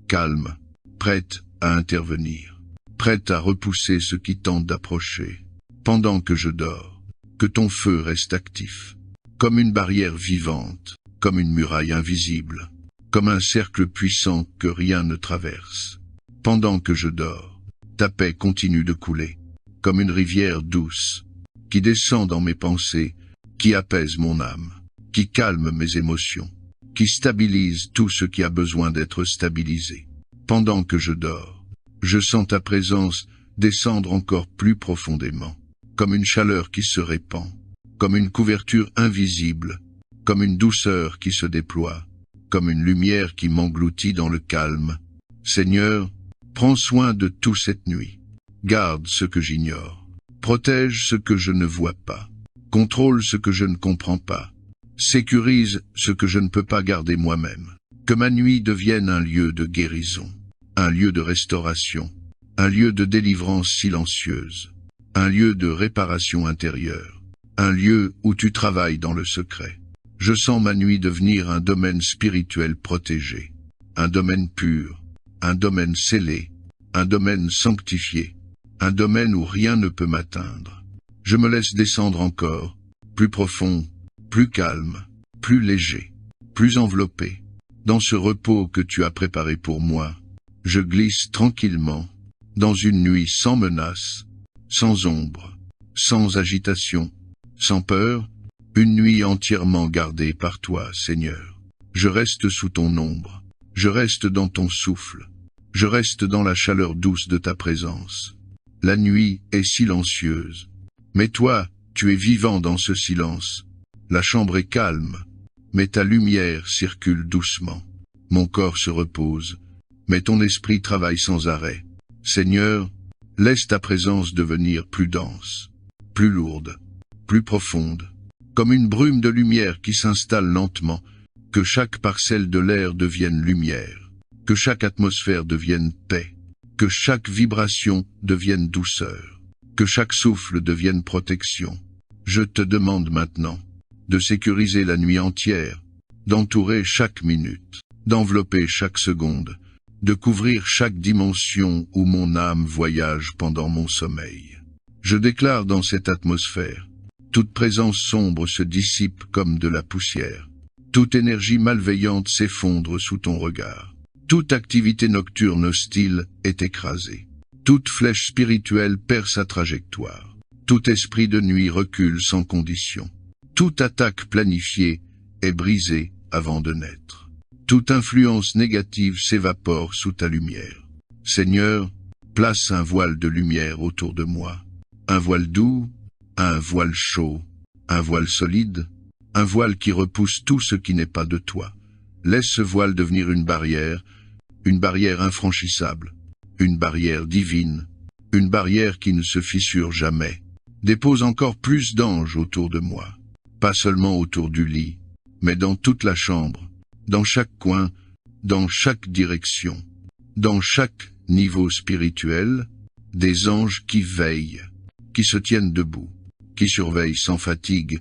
calme, prête à intervenir, prête à repousser ce qui tente d'approcher. Pendant que je dors, que ton feu reste actif, comme une barrière vivante, comme une muraille invisible, comme un cercle puissant que rien ne traverse. Pendant que je dors, ta paix continue de couler, comme une rivière douce, qui descend dans mes pensées, qui apaise mon âme, qui calme mes émotions, qui stabilise tout ce qui a besoin d'être stabilisé. Pendant que je dors, je sens ta présence descendre encore plus profondément, comme une chaleur qui se répand, comme une couverture invisible, comme une douceur qui se déploie, comme une lumière qui m'engloutit dans le calme. Seigneur, prends soin de tout cette nuit. Garde ce que j'ignore. Protège ce que je ne vois pas. Contrôle ce que je ne comprends pas. Sécurise ce que je ne peux pas garder moi-même. Que ma nuit devienne un lieu de guérison, un lieu de restauration, un lieu de délivrance silencieuse, un lieu de réparation intérieure, un lieu où tu travailles dans le secret. Je sens ma nuit devenir un domaine spirituel protégé, un domaine pur, un domaine scellé, un domaine sanctifié, un domaine où rien ne peut m'atteindre. Je me laisse descendre encore, plus profond, plus calme, plus léger, plus enveloppé. Dans ce repos que tu as préparé pour moi, je glisse tranquillement, dans une nuit sans menace, sans ombre, sans agitation, sans peur, une nuit entièrement gardée par toi, Seigneur. Je reste sous ton ombre, je reste dans ton souffle, je reste dans la chaleur douce de ta présence. La nuit est silencieuse, mais toi, tu es vivant dans ce silence. La chambre est calme, mais ta lumière circule doucement. Mon corps se repose, mais ton esprit travaille sans arrêt. Seigneur, laisse ta présence devenir plus dense, plus lourde, plus profonde, comme une brume de lumière qui s'installe lentement, que chaque parcelle de l'air devienne lumière, que chaque atmosphère devienne paix, que chaque vibration devienne douceur, que chaque souffle devienne protection. Je te demande maintenant de sécuriser la nuit entière, d'entourer chaque minute, d'envelopper chaque seconde, de couvrir chaque dimension où mon âme voyage pendant mon sommeil. Je déclare dans cette atmosphère, toute présence sombre se dissipe comme de la poussière. Toute énergie malveillante s'effondre sous ton regard. Toute activité nocturne hostile est écrasée. Toute flèche spirituelle perd sa trajectoire. Tout esprit de nuit recule sans condition. Toute attaque planifiée est brisée avant de naître. Toute influence négative s'évapore sous ta lumière. Seigneur, place un voile de lumière autour de moi. Un voile doux, un voile chaud, un voile solide, un voile qui repousse tout ce qui n'est pas de toi. Laisse ce voile devenir une barrière infranchissable, une barrière divine, une barrière qui ne se fissure jamais. Dépose encore plus d'anges autour de moi, pas seulement autour du lit, mais dans toute la chambre, dans chaque coin, dans chaque direction, dans chaque niveau spirituel, des anges qui veillent, qui se tiennent debout, qui surveillent sans fatigue,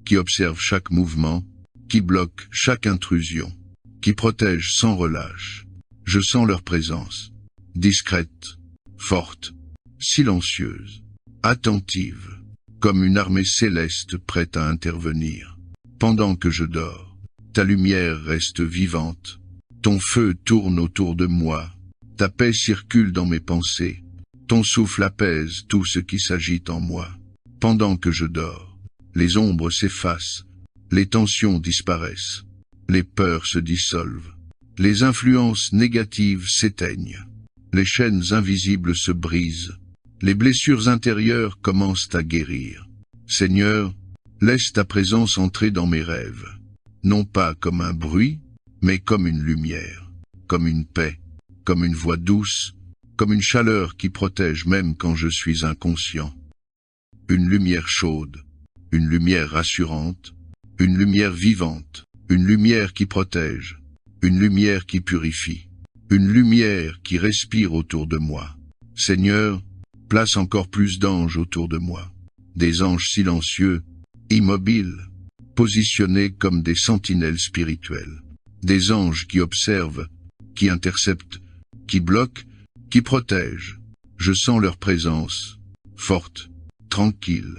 qui observent chaque mouvement, qui bloquent chaque intrusion, qui protègent sans relâche. Je sens leur présence, discrète, forte, silencieuse, attentive, comme une armée céleste prête à intervenir. Pendant que je dors, ta lumière reste vivante, ton feu tourne autour de moi, ta paix circule dans mes pensées, ton souffle apaise tout ce qui s'agite en moi. Pendant que je dors, les ombres s'effacent, les tensions disparaissent, les peurs se dissolvent, les influences négatives s'éteignent, les chaînes invisibles se brisent, les blessures intérieures commencent à guérir. Seigneur, laisse ta présence entrer dans mes rêves, non pas comme un bruit, mais comme une lumière, comme une paix, comme une voix douce, comme une chaleur qui protège même quand je suis inconscient. Une lumière chaude, une lumière rassurante, une lumière vivante, une lumière qui protège, une lumière qui purifie, une lumière qui respire autour de moi. Seigneur, place encore plus d'anges autour de moi, des anges silencieux, immobiles, positionnés comme des sentinelles spirituelles, des anges qui observent, qui interceptent, qui bloquent, qui protègent. Je sens leur présence, forte, tranquille,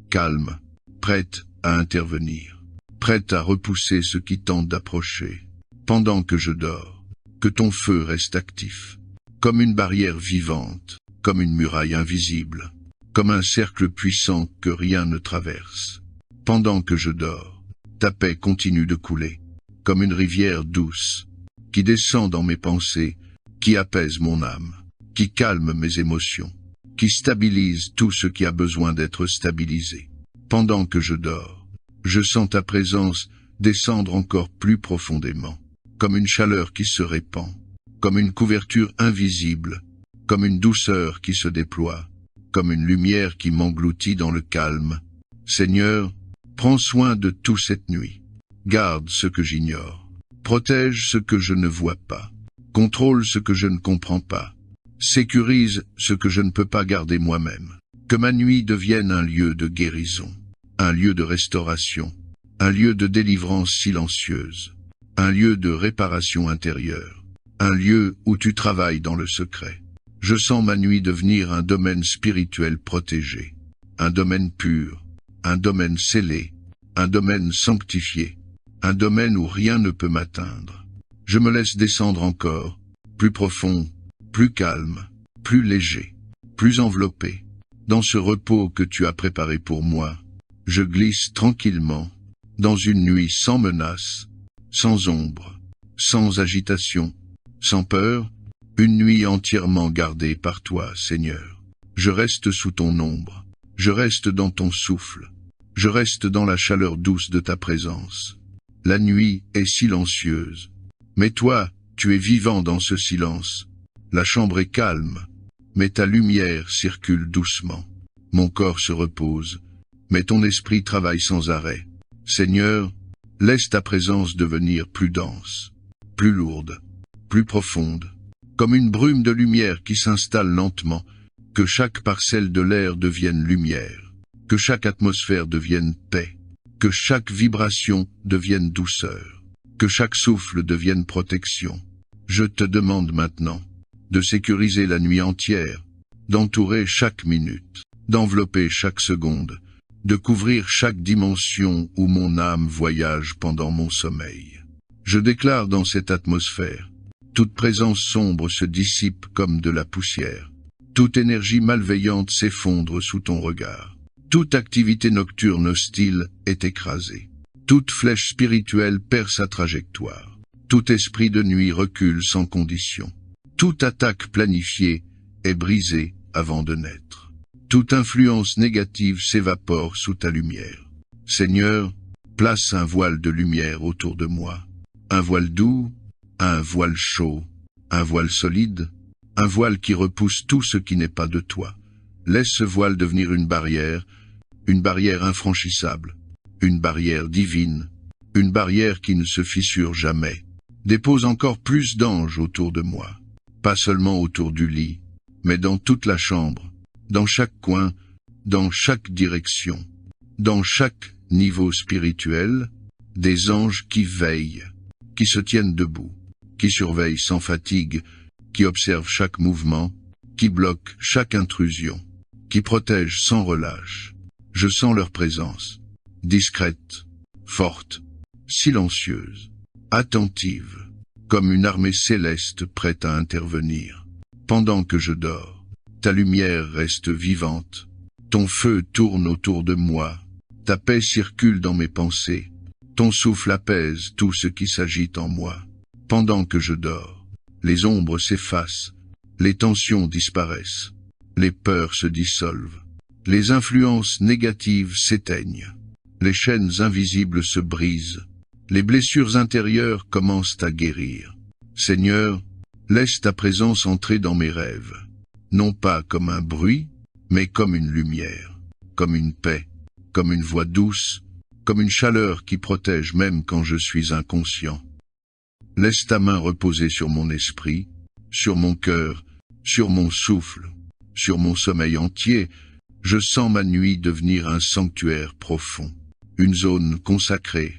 calme, prête à intervenir, prête à repousser ce qui tente d'approcher. Pendant que je dors, que ton feu reste actif, comme une barrière vivante, comme une muraille invisible, comme un cercle puissant que rien ne traverse. Pendant que je dors, ta paix continue de couler, comme une rivière douce, qui descend dans mes pensées, qui apaise mon âme, qui calme mes émotions, qui stabilise tout ce qui a besoin d'être stabilisé. Pendant que je dors, je sens ta présence descendre encore plus profondément, comme une chaleur qui se répand, comme une couverture invisible, comme une douceur qui se déploie, comme une lumière qui m'engloutit dans le calme. Seigneur, prends soin de tout cette nuit. Garde ce que j'ignore. Protège ce que je ne vois pas. Contrôle ce que je ne comprends pas. Sécurise ce que je ne peux pas garder moi-même. Que ma nuit devienne un lieu de guérison. un lieu de restauration, un lieu de délivrance silencieuse, un lieu de réparation intérieure, un lieu où tu travailles dans le secret. Je sens ma nuit devenir un domaine spirituel protégé, un domaine pur, un domaine scellé, un domaine sanctifié, un domaine où rien ne peut m'atteindre. Je me laisse descendre encore, plus profond, plus calme, plus léger, plus enveloppé. Dans ce repos que tu as préparé pour moi, je glisse tranquillement, dans une nuit sans menace, sans ombre, sans agitation, sans peur, une nuit entièrement gardée par toi, Seigneur. Je reste sous ton ombre, je reste dans ton souffle, je reste dans la chaleur douce de ta présence. La nuit est silencieuse, mais toi, tu es vivant dans ce silence. La chambre est calme, mais ta lumière circule doucement. Mon corps se repose, mais ton esprit travaille sans arrêt. Seigneur, laisse ta présence devenir plus dense, plus lourde, plus profonde, comme une brume de lumière qui s'installe lentement, que chaque parcelle de l'air devienne lumière, que chaque atmosphère devienne paix, que chaque vibration devienne douceur, que chaque souffle devienne protection. Je te demande maintenant de sécuriser la nuit entière, d'entourer chaque minute, d'envelopper chaque seconde, de couvrir chaque dimension où mon âme voyage pendant mon sommeil. Je déclare dans cette atmosphère, toute présence sombre se dissipe comme de la poussière. Toute énergie malveillante s'effondre sous ton regard. Toute activité nocturne hostile est écrasée. Toute flèche spirituelle perd sa trajectoire. Tout esprit de nuit recule sans condition. Toute attaque planifiée est brisée avant de naître. Toute influence négative s'évapore sous ta lumière. Seigneur, place un voile de lumière autour de moi. Un voile doux, un voile chaud, un voile solide, un voile qui repousse tout ce qui n'est pas de toi. Laisse ce voile devenir une barrière infranchissable, une barrière divine, une barrière qui ne se fissure jamais. Dépose encore plus d'anges autour de moi, pas seulement autour du lit, mais dans toute la chambre, dans chaque coin, dans chaque direction, dans chaque niveau spirituel, des anges qui veillent, qui se tiennent debout, qui surveillent sans fatigue, qui observent chaque mouvement, qui bloquent chaque intrusion, qui protègent sans relâche. Je sens leur présence, discrète, forte, silencieuse, attentive, comme une armée céleste prête à intervenir. Pendant que je dors, ta lumière reste vivante, ton feu tourne autour de moi, ta paix circule dans mes pensées, ton souffle apaise tout ce qui s'agite en moi. Pendant que je dors, les ombres s'effacent, les tensions disparaissent, les peurs se dissolvent, les influences négatives s'éteignent, les chaînes invisibles se brisent, les blessures intérieures commencent à guérir. Seigneur, laisse ta présence entrer dans mes rêves, non pas comme un bruit, mais comme une lumière, comme une paix, comme une voix douce, comme une chaleur qui protège même quand je suis inconscient. Laisse ta main reposer sur mon esprit, sur mon cœur, sur mon souffle, sur mon sommeil entier. Je sens ma nuit devenir un sanctuaire profond, une zone consacrée,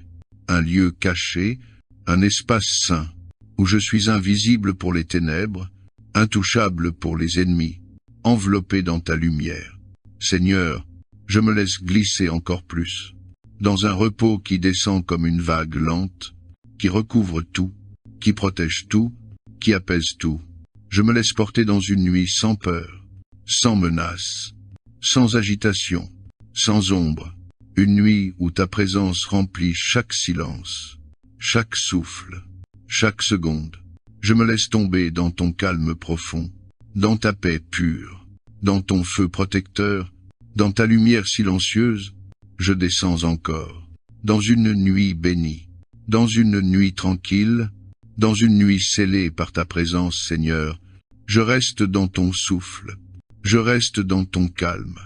un lieu caché, un espace saint, où je suis invisible pour les ténèbres, intouchable pour les ennemis, enveloppé dans ta lumière. Seigneur, je me laisse glisser encore plus, dans un repos qui descend comme une vague lente, qui recouvre tout, qui protège tout, qui apaise tout. Je me laisse porter dans une nuit sans peur, sans menace, sans agitation, sans ombre, une nuit où ta présence remplit chaque silence, chaque souffle, chaque seconde. Je me laisse tomber dans ton calme profond, dans ta paix pure, dans ton feu protecteur, dans ta lumière silencieuse. Je descends encore, dans une nuit bénie, dans une nuit tranquille, dans une nuit scellée par ta présence, Seigneur. Je reste dans ton souffle, je reste dans ton calme,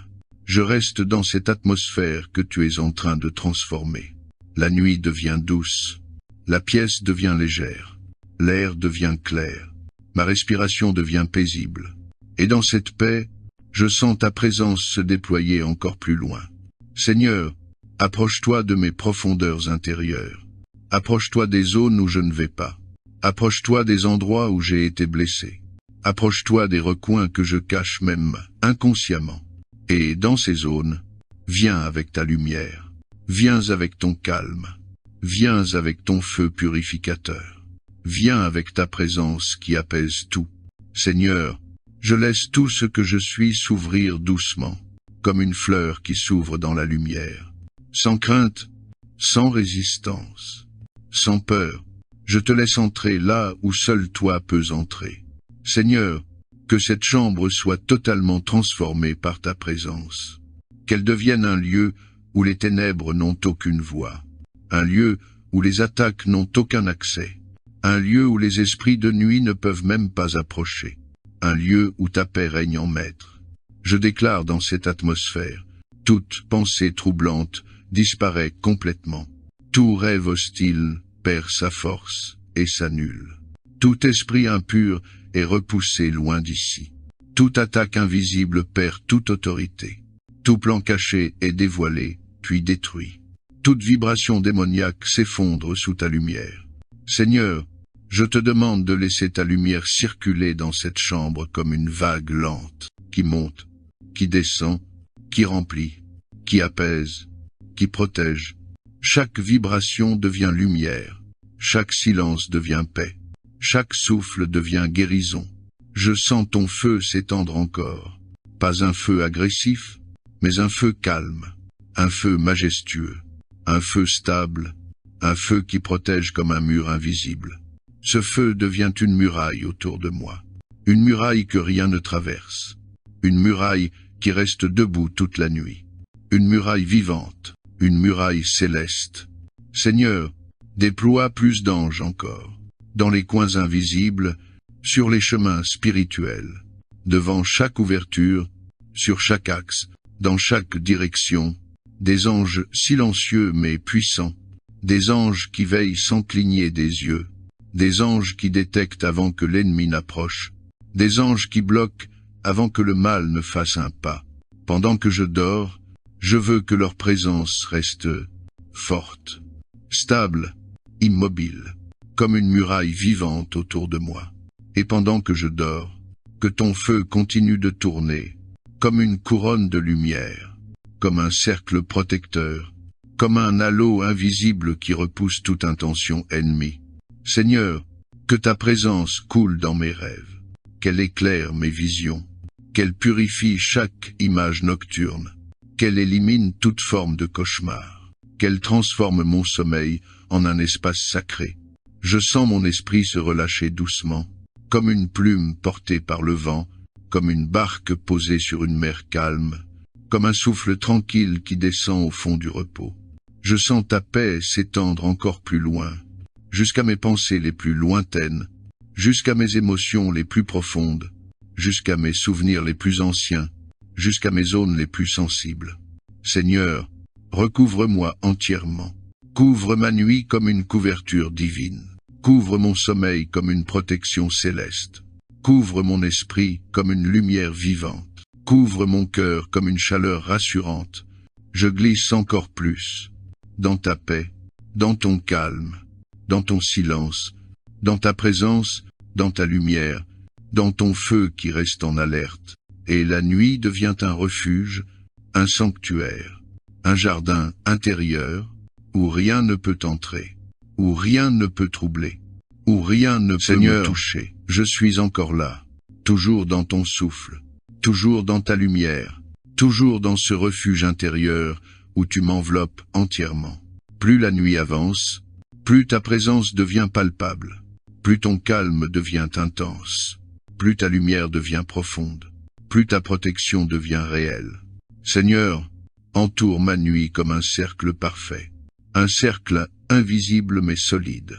je reste dans cette atmosphère que tu es en train de transformer. La nuit devient douce, la pièce devient légère, l'air devient clair, ma respiration devient paisible. Et dans cette paix, je sens ta présence se déployer encore plus loin. Seigneur, Approche-toi de mes profondeurs intérieures. Approche-toi des zones où je ne vais pas. Approche-toi des endroits où j'ai été blessé. Approche-toi des recoins que je cache même inconsciemment. Et dans ces zones, viens avec ta lumière. Viens avec ton calme. Viens avec ton feu purificateur. Viens avec ta présence qui apaise tout. Seigneur, je laisse tout ce que je suis s'ouvrir doucement, comme une fleur qui s'ouvre dans la lumière. Sans crainte, sans résistance, sans peur, je te laisse entrer là où seul toi peux entrer. Seigneur, que cette chambre soit totalement transformée par ta présence. Qu'elle devienne un lieu où les ténèbres n'ont aucune voix. Un lieu où les attaques n'ont aucun accès. Un lieu où les esprits de nuit ne peuvent même pas approcher. Un lieu où ta paix règne en maître. Je déclare dans cette atmosphère, toute pensée troublante disparaît complètement. Tout rêve hostile perd sa force et s'annule. Tout esprit impur est repoussé loin d'ici. Toute attaque invisible perd toute autorité. Tout plan caché est dévoilé, puis détruit. Toute vibration démoniaque s'effondre sous ta lumière. Seigneur, je te demande de laisser ta lumière circuler dans cette chambre comme une vague lente, qui monte, qui descend, qui remplit, qui apaise, qui protège. Chaque vibration devient lumière, chaque silence devient paix, chaque souffle devient guérison. Je sens ton feu s'étendre encore, pas un feu agressif, mais un feu calme, un feu majestueux, un feu stable, un feu qui protège comme un mur invisible. Ce feu devient une muraille autour de moi, une muraille que rien ne traverse, une muraille qui reste debout toute la nuit, une muraille vivante, une muraille céleste. Seigneur, déploie plus d'anges encore, dans les coins invisibles, sur les chemins spirituels, devant chaque ouverture, sur chaque axe, dans chaque direction, des anges silencieux mais puissants, des anges qui veillent sans cligner des yeux, des anges qui détectent avant que l'ennemi n'approche, des anges qui bloquent avant que le mal ne fasse un pas. Pendant que je dors, je veux que leur présence reste forte, stable, immobile, comme une muraille vivante autour de moi. Et pendant que je dors, que ton feu continue de tourner, comme une couronne de lumière, comme un cercle protecteur, comme un halo invisible qui repousse toute intention ennemie. Seigneur, que ta présence coule dans mes rêves, qu'elle éclaire mes visions, qu'elle purifie chaque image nocturne, qu'elle élimine toute forme de cauchemar, qu'elle transforme mon sommeil en un espace sacré. Je sens mon esprit se relâcher doucement, comme une plume portée par le vent, comme une barque posée sur une mer calme, comme un souffle tranquille qui descend au fond du repos. Je sens ta paix s'étendre encore plus loin, jusqu'à mes pensées les plus lointaines, jusqu'à mes émotions les plus profondes, jusqu'à mes souvenirs les plus anciens, jusqu'à mes zones les plus sensibles. Seigneur, recouvre-moi entièrement. Couvre ma nuit comme une couverture divine. Couvre mon sommeil comme une protection céleste. Couvre mon esprit comme une lumière vivante. Couvre mon cœur comme une chaleur rassurante. Je glisse encore plus dans ta paix, dans ton calme, dans ton silence, dans ta présence, dans ta lumière, dans ton feu qui reste en alerte. Et la nuit devient un refuge, un sanctuaire, un jardin intérieur, où rien ne peut entrer, où rien ne peut troubler, où rien ne peut me toucher. Je suis encore là, toujours dans ton souffle, toujours dans ta lumière, toujours dans ce refuge intérieur où tu m'enveloppes entièrement. Plus la nuit avance, plus ta présence devient palpable, plus ton calme devient intense, plus ta lumière devient profonde, plus ta protection devient réelle. Seigneur, entoure ma nuit comme un cercle parfait, un cercle invisible mais solide,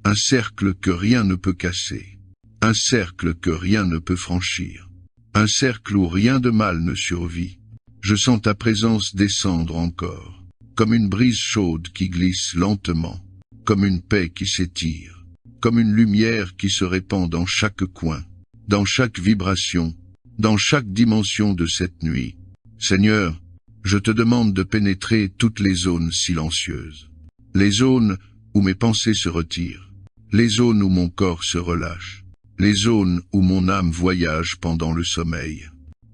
un cercle que rien ne peut casser, un cercle que rien ne peut franchir, un cercle où rien de mal ne survit. Je sens ta présence descendre encore, comme une brise chaude qui glisse lentement, comme une paix qui s'étire, comme une lumière qui se répand dans chaque coin, dans chaque vibration, dans chaque dimension de cette nuit. Seigneur, Je te demande de pénétrer toutes les zones silencieuses. Les zones où mes pensées se retirent. Les zones où mon corps se relâche. Les zones où mon âme voyage pendant le sommeil.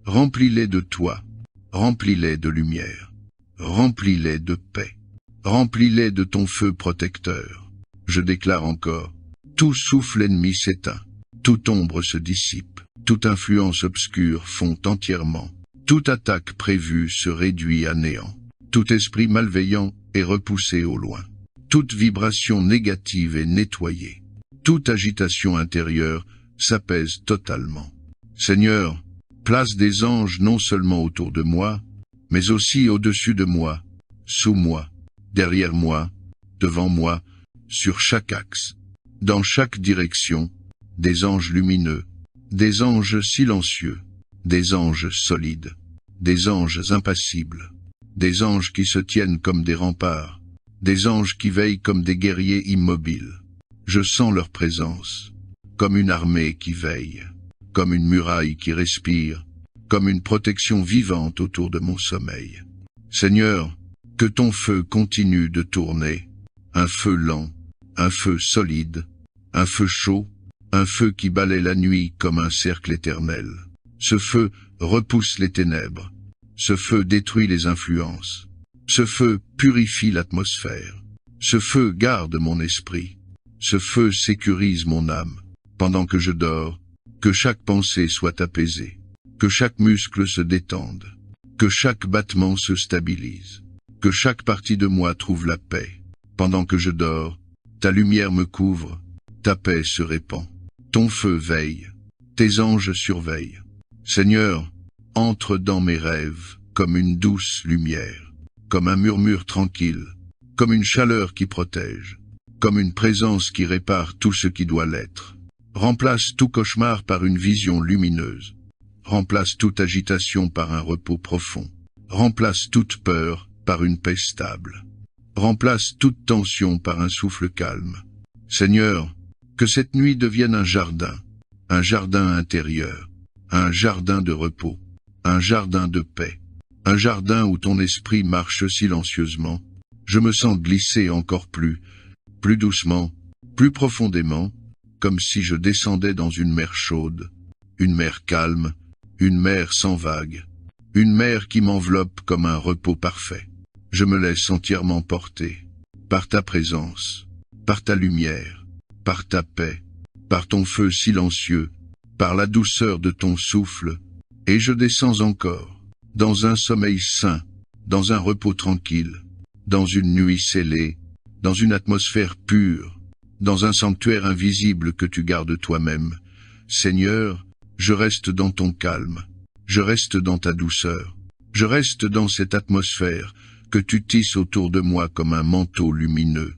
Remplis-les de toi. Remplis-les de lumière. Remplis-les de paix. Remplis-les de ton feu protecteur. Je déclare encore, tout souffle ennemi s'éteint. Toute ombre se dissipe. Toute influence obscure fond entièrement. Toute attaque prévue se réduit à néant. Tout esprit malveillant est repoussé au loin. Toute vibration négative est nettoyée. Toute agitation intérieure s'apaise totalement. Seigneur, place des anges non seulement autour de moi, mais aussi au-dessus de moi, sous moi, derrière moi, devant moi, sur chaque axe, dans chaque direction, des anges lumineux, des anges silencieux, des anges solides, des anges impassibles, des anges qui se tiennent comme des remparts, des anges qui veillent comme des guerriers immobiles. Je sens leur présence, comme une armée qui veille, comme une muraille qui respire, comme une protection vivante autour de mon sommeil. Seigneur, que ton feu continue de tourner, un feu lent, un feu solide, un feu chaud, un feu qui balaie la nuit comme un cercle éternel. Ce feu repousse les ténèbres. Ce feu détruit les influences. Ce feu purifie l'atmosphère. Ce feu garde mon esprit. Ce feu sécurise mon âme. Pendant que je dors, que chaque pensée soit apaisée. Que chaque muscle se détende. Que chaque battement se stabilise. Que chaque partie de moi trouve la paix. Pendant que je dors, ta lumière me couvre. Ta paix se répand. Ton feu veille. Tes anges surveillent. Seigneur, entre dans mes rêves comme une douce lumière, comme un murmure tranquille, comme une chaleur qui protège, comme une présence qui répare tout ce qui doit l'être. Remplace tout cauchemar par une vision lumineuse. Remplace toute agitation par un repos profond. Remplace toute peur par une paix stable. Remplace toute tension par un souffle calme. Seigneur, que cette nuit devienne un jardin intérieur, un jardin de repos, un jardin de paix, un jardin où ton esprit marche silencieusement. Je me sens glisser encore plus doucement, plus profondément, comme si je descendais dans une mer chaude, une mer calme, une mer sans vagues, une mer qui m'enveloppe comme un repos parfait. Je me laisse entièrement porter, par ta présence, par ta lumière, par ta paix, par ton feu silencieux, par la douceur de ton souffle, et je descends encore, dans un sommeil sain, dans un repos tranquille, dans une nuit scellée, dans une atmosphère pure, dans un sanctuaire invisible que tu gardes toi-même. Seigneur, je reste dans ton calme, je reste dans ta douceur, je reste dans cette atmosphère que tu tisses autour de moi comme un manteau lumineux.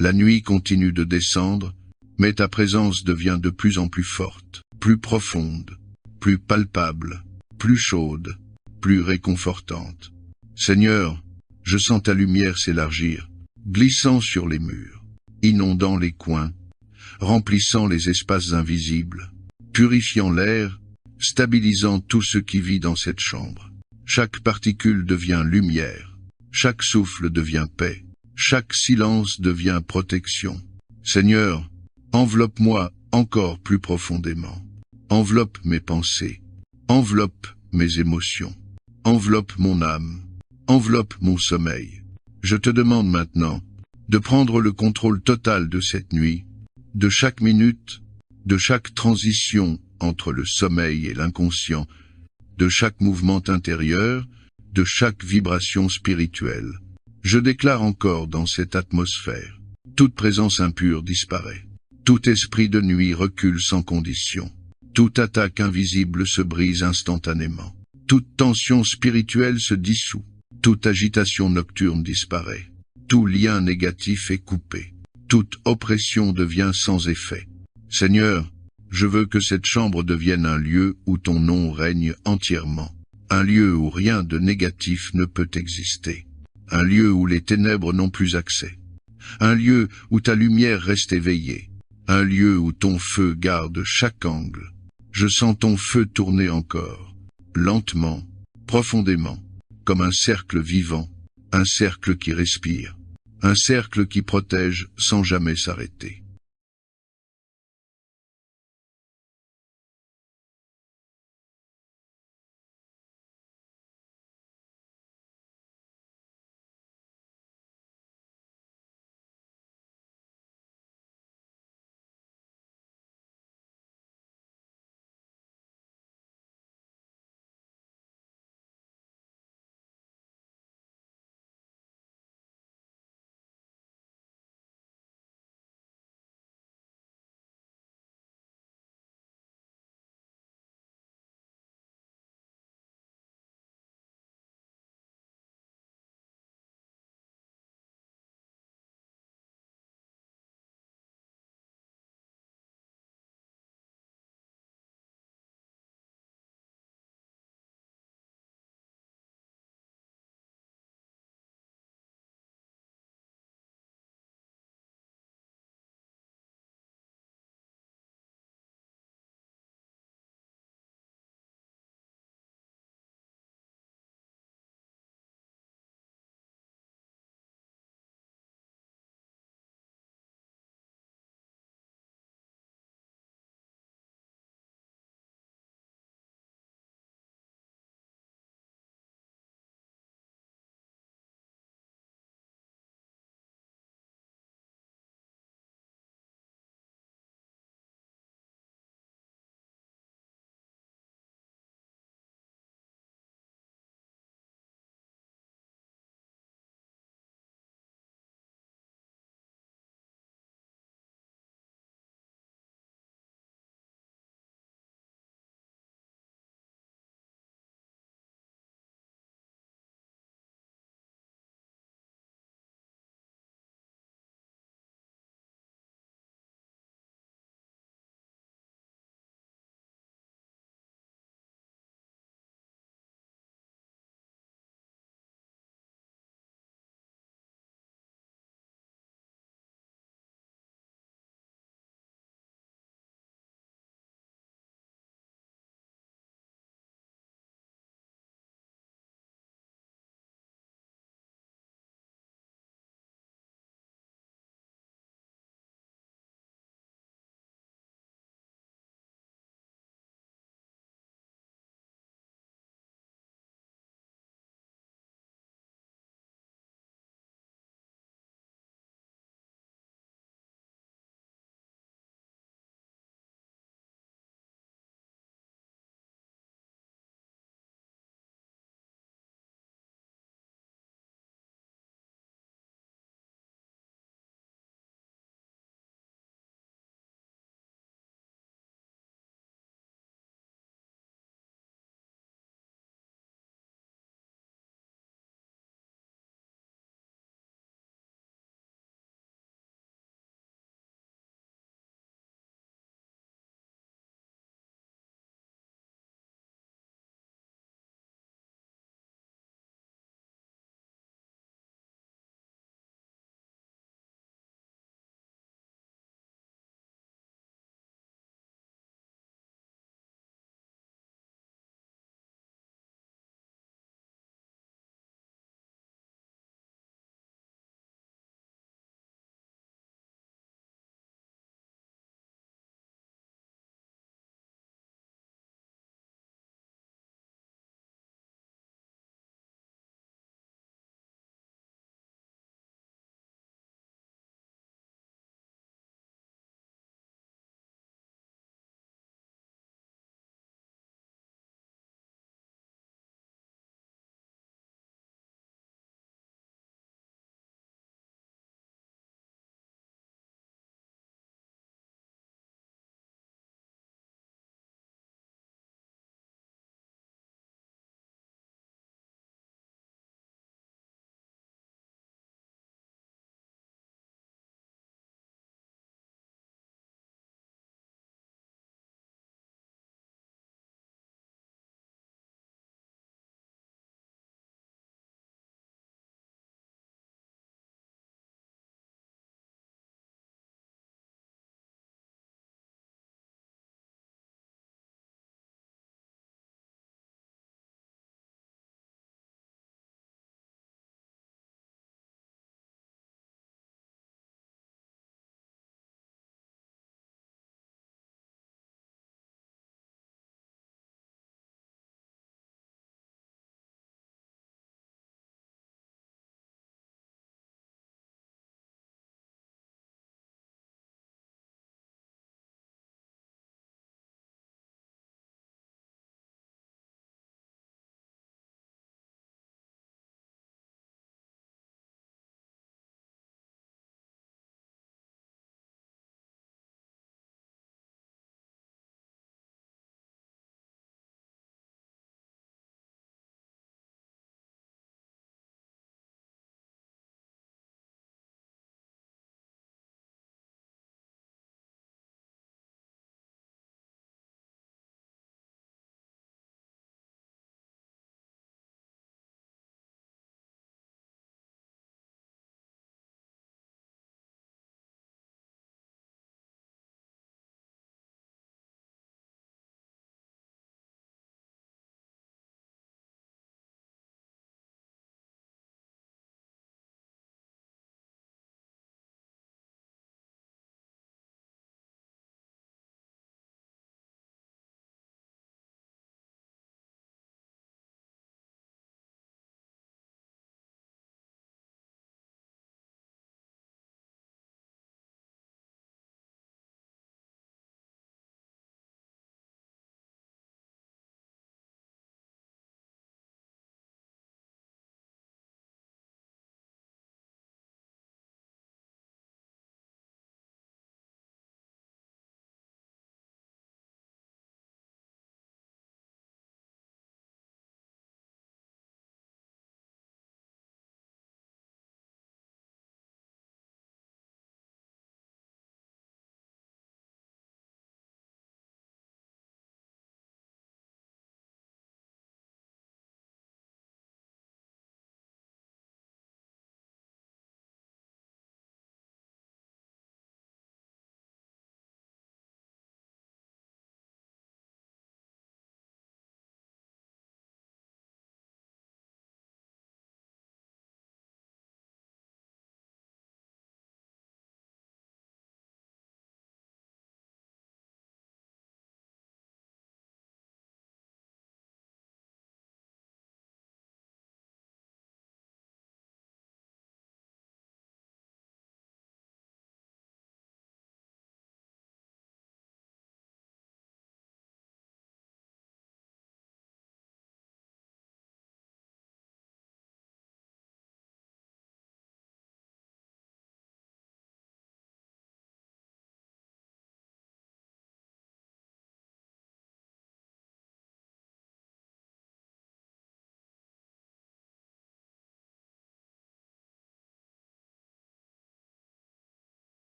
La nuit continue de descendre, mais ta présence devient de plus en plus forte, plus profonde, plus palpable, plus chaude, plus réconfortante. Seigneur, je sens ta lumière s'élargir, glissant sur les murs, inondant les coins, remplissant les espaces invisibles, purifiant l'air, stabilisant tout ce qui vit dans cette chambre. Chaque particule devient lumière, chaque souffle devient paix, chaque silence devient protection. Seigneur, enveloppe-moi encore plus profondément. Enveloppe mes pensées. Enveloppe mes émotions. Enveloppe mon âme. Enveloppe mon sommeil. Je te demande maintenant de prendre le contrôle total de cette nuit, de chaque minute, de chaque transition entre le sommeil et l'inconscient, de chaque mouvement intérieur, de chaque vibration spirituelle. Je déclare encore dans cette atmosphère, toute présence impure disparaît. Tout esprit de nuit recule sans condition. Toute attaque invisible se brise instantanément. Toute tension spirituelle se dissout. Toute agitation nocturne disparaît. Tout lien négatif est coupé. Toute oppression devient sans effet. Seigneur, je veux que cette chambre devienne un lieu où ton nom règne entièrement. Un lieu où rien de négatif ne peut exister. Un lieu où les ténèbres n'ont plus accès. Un lieu où ta lumière reste éveillée. Un lieu où ton feu garde chaque angle. Je sens ton feu tourner encore, lentement, profondément. comme un cercle vivant, un cercle qui respire, un cercle qui protège sans jamais s'arrêter.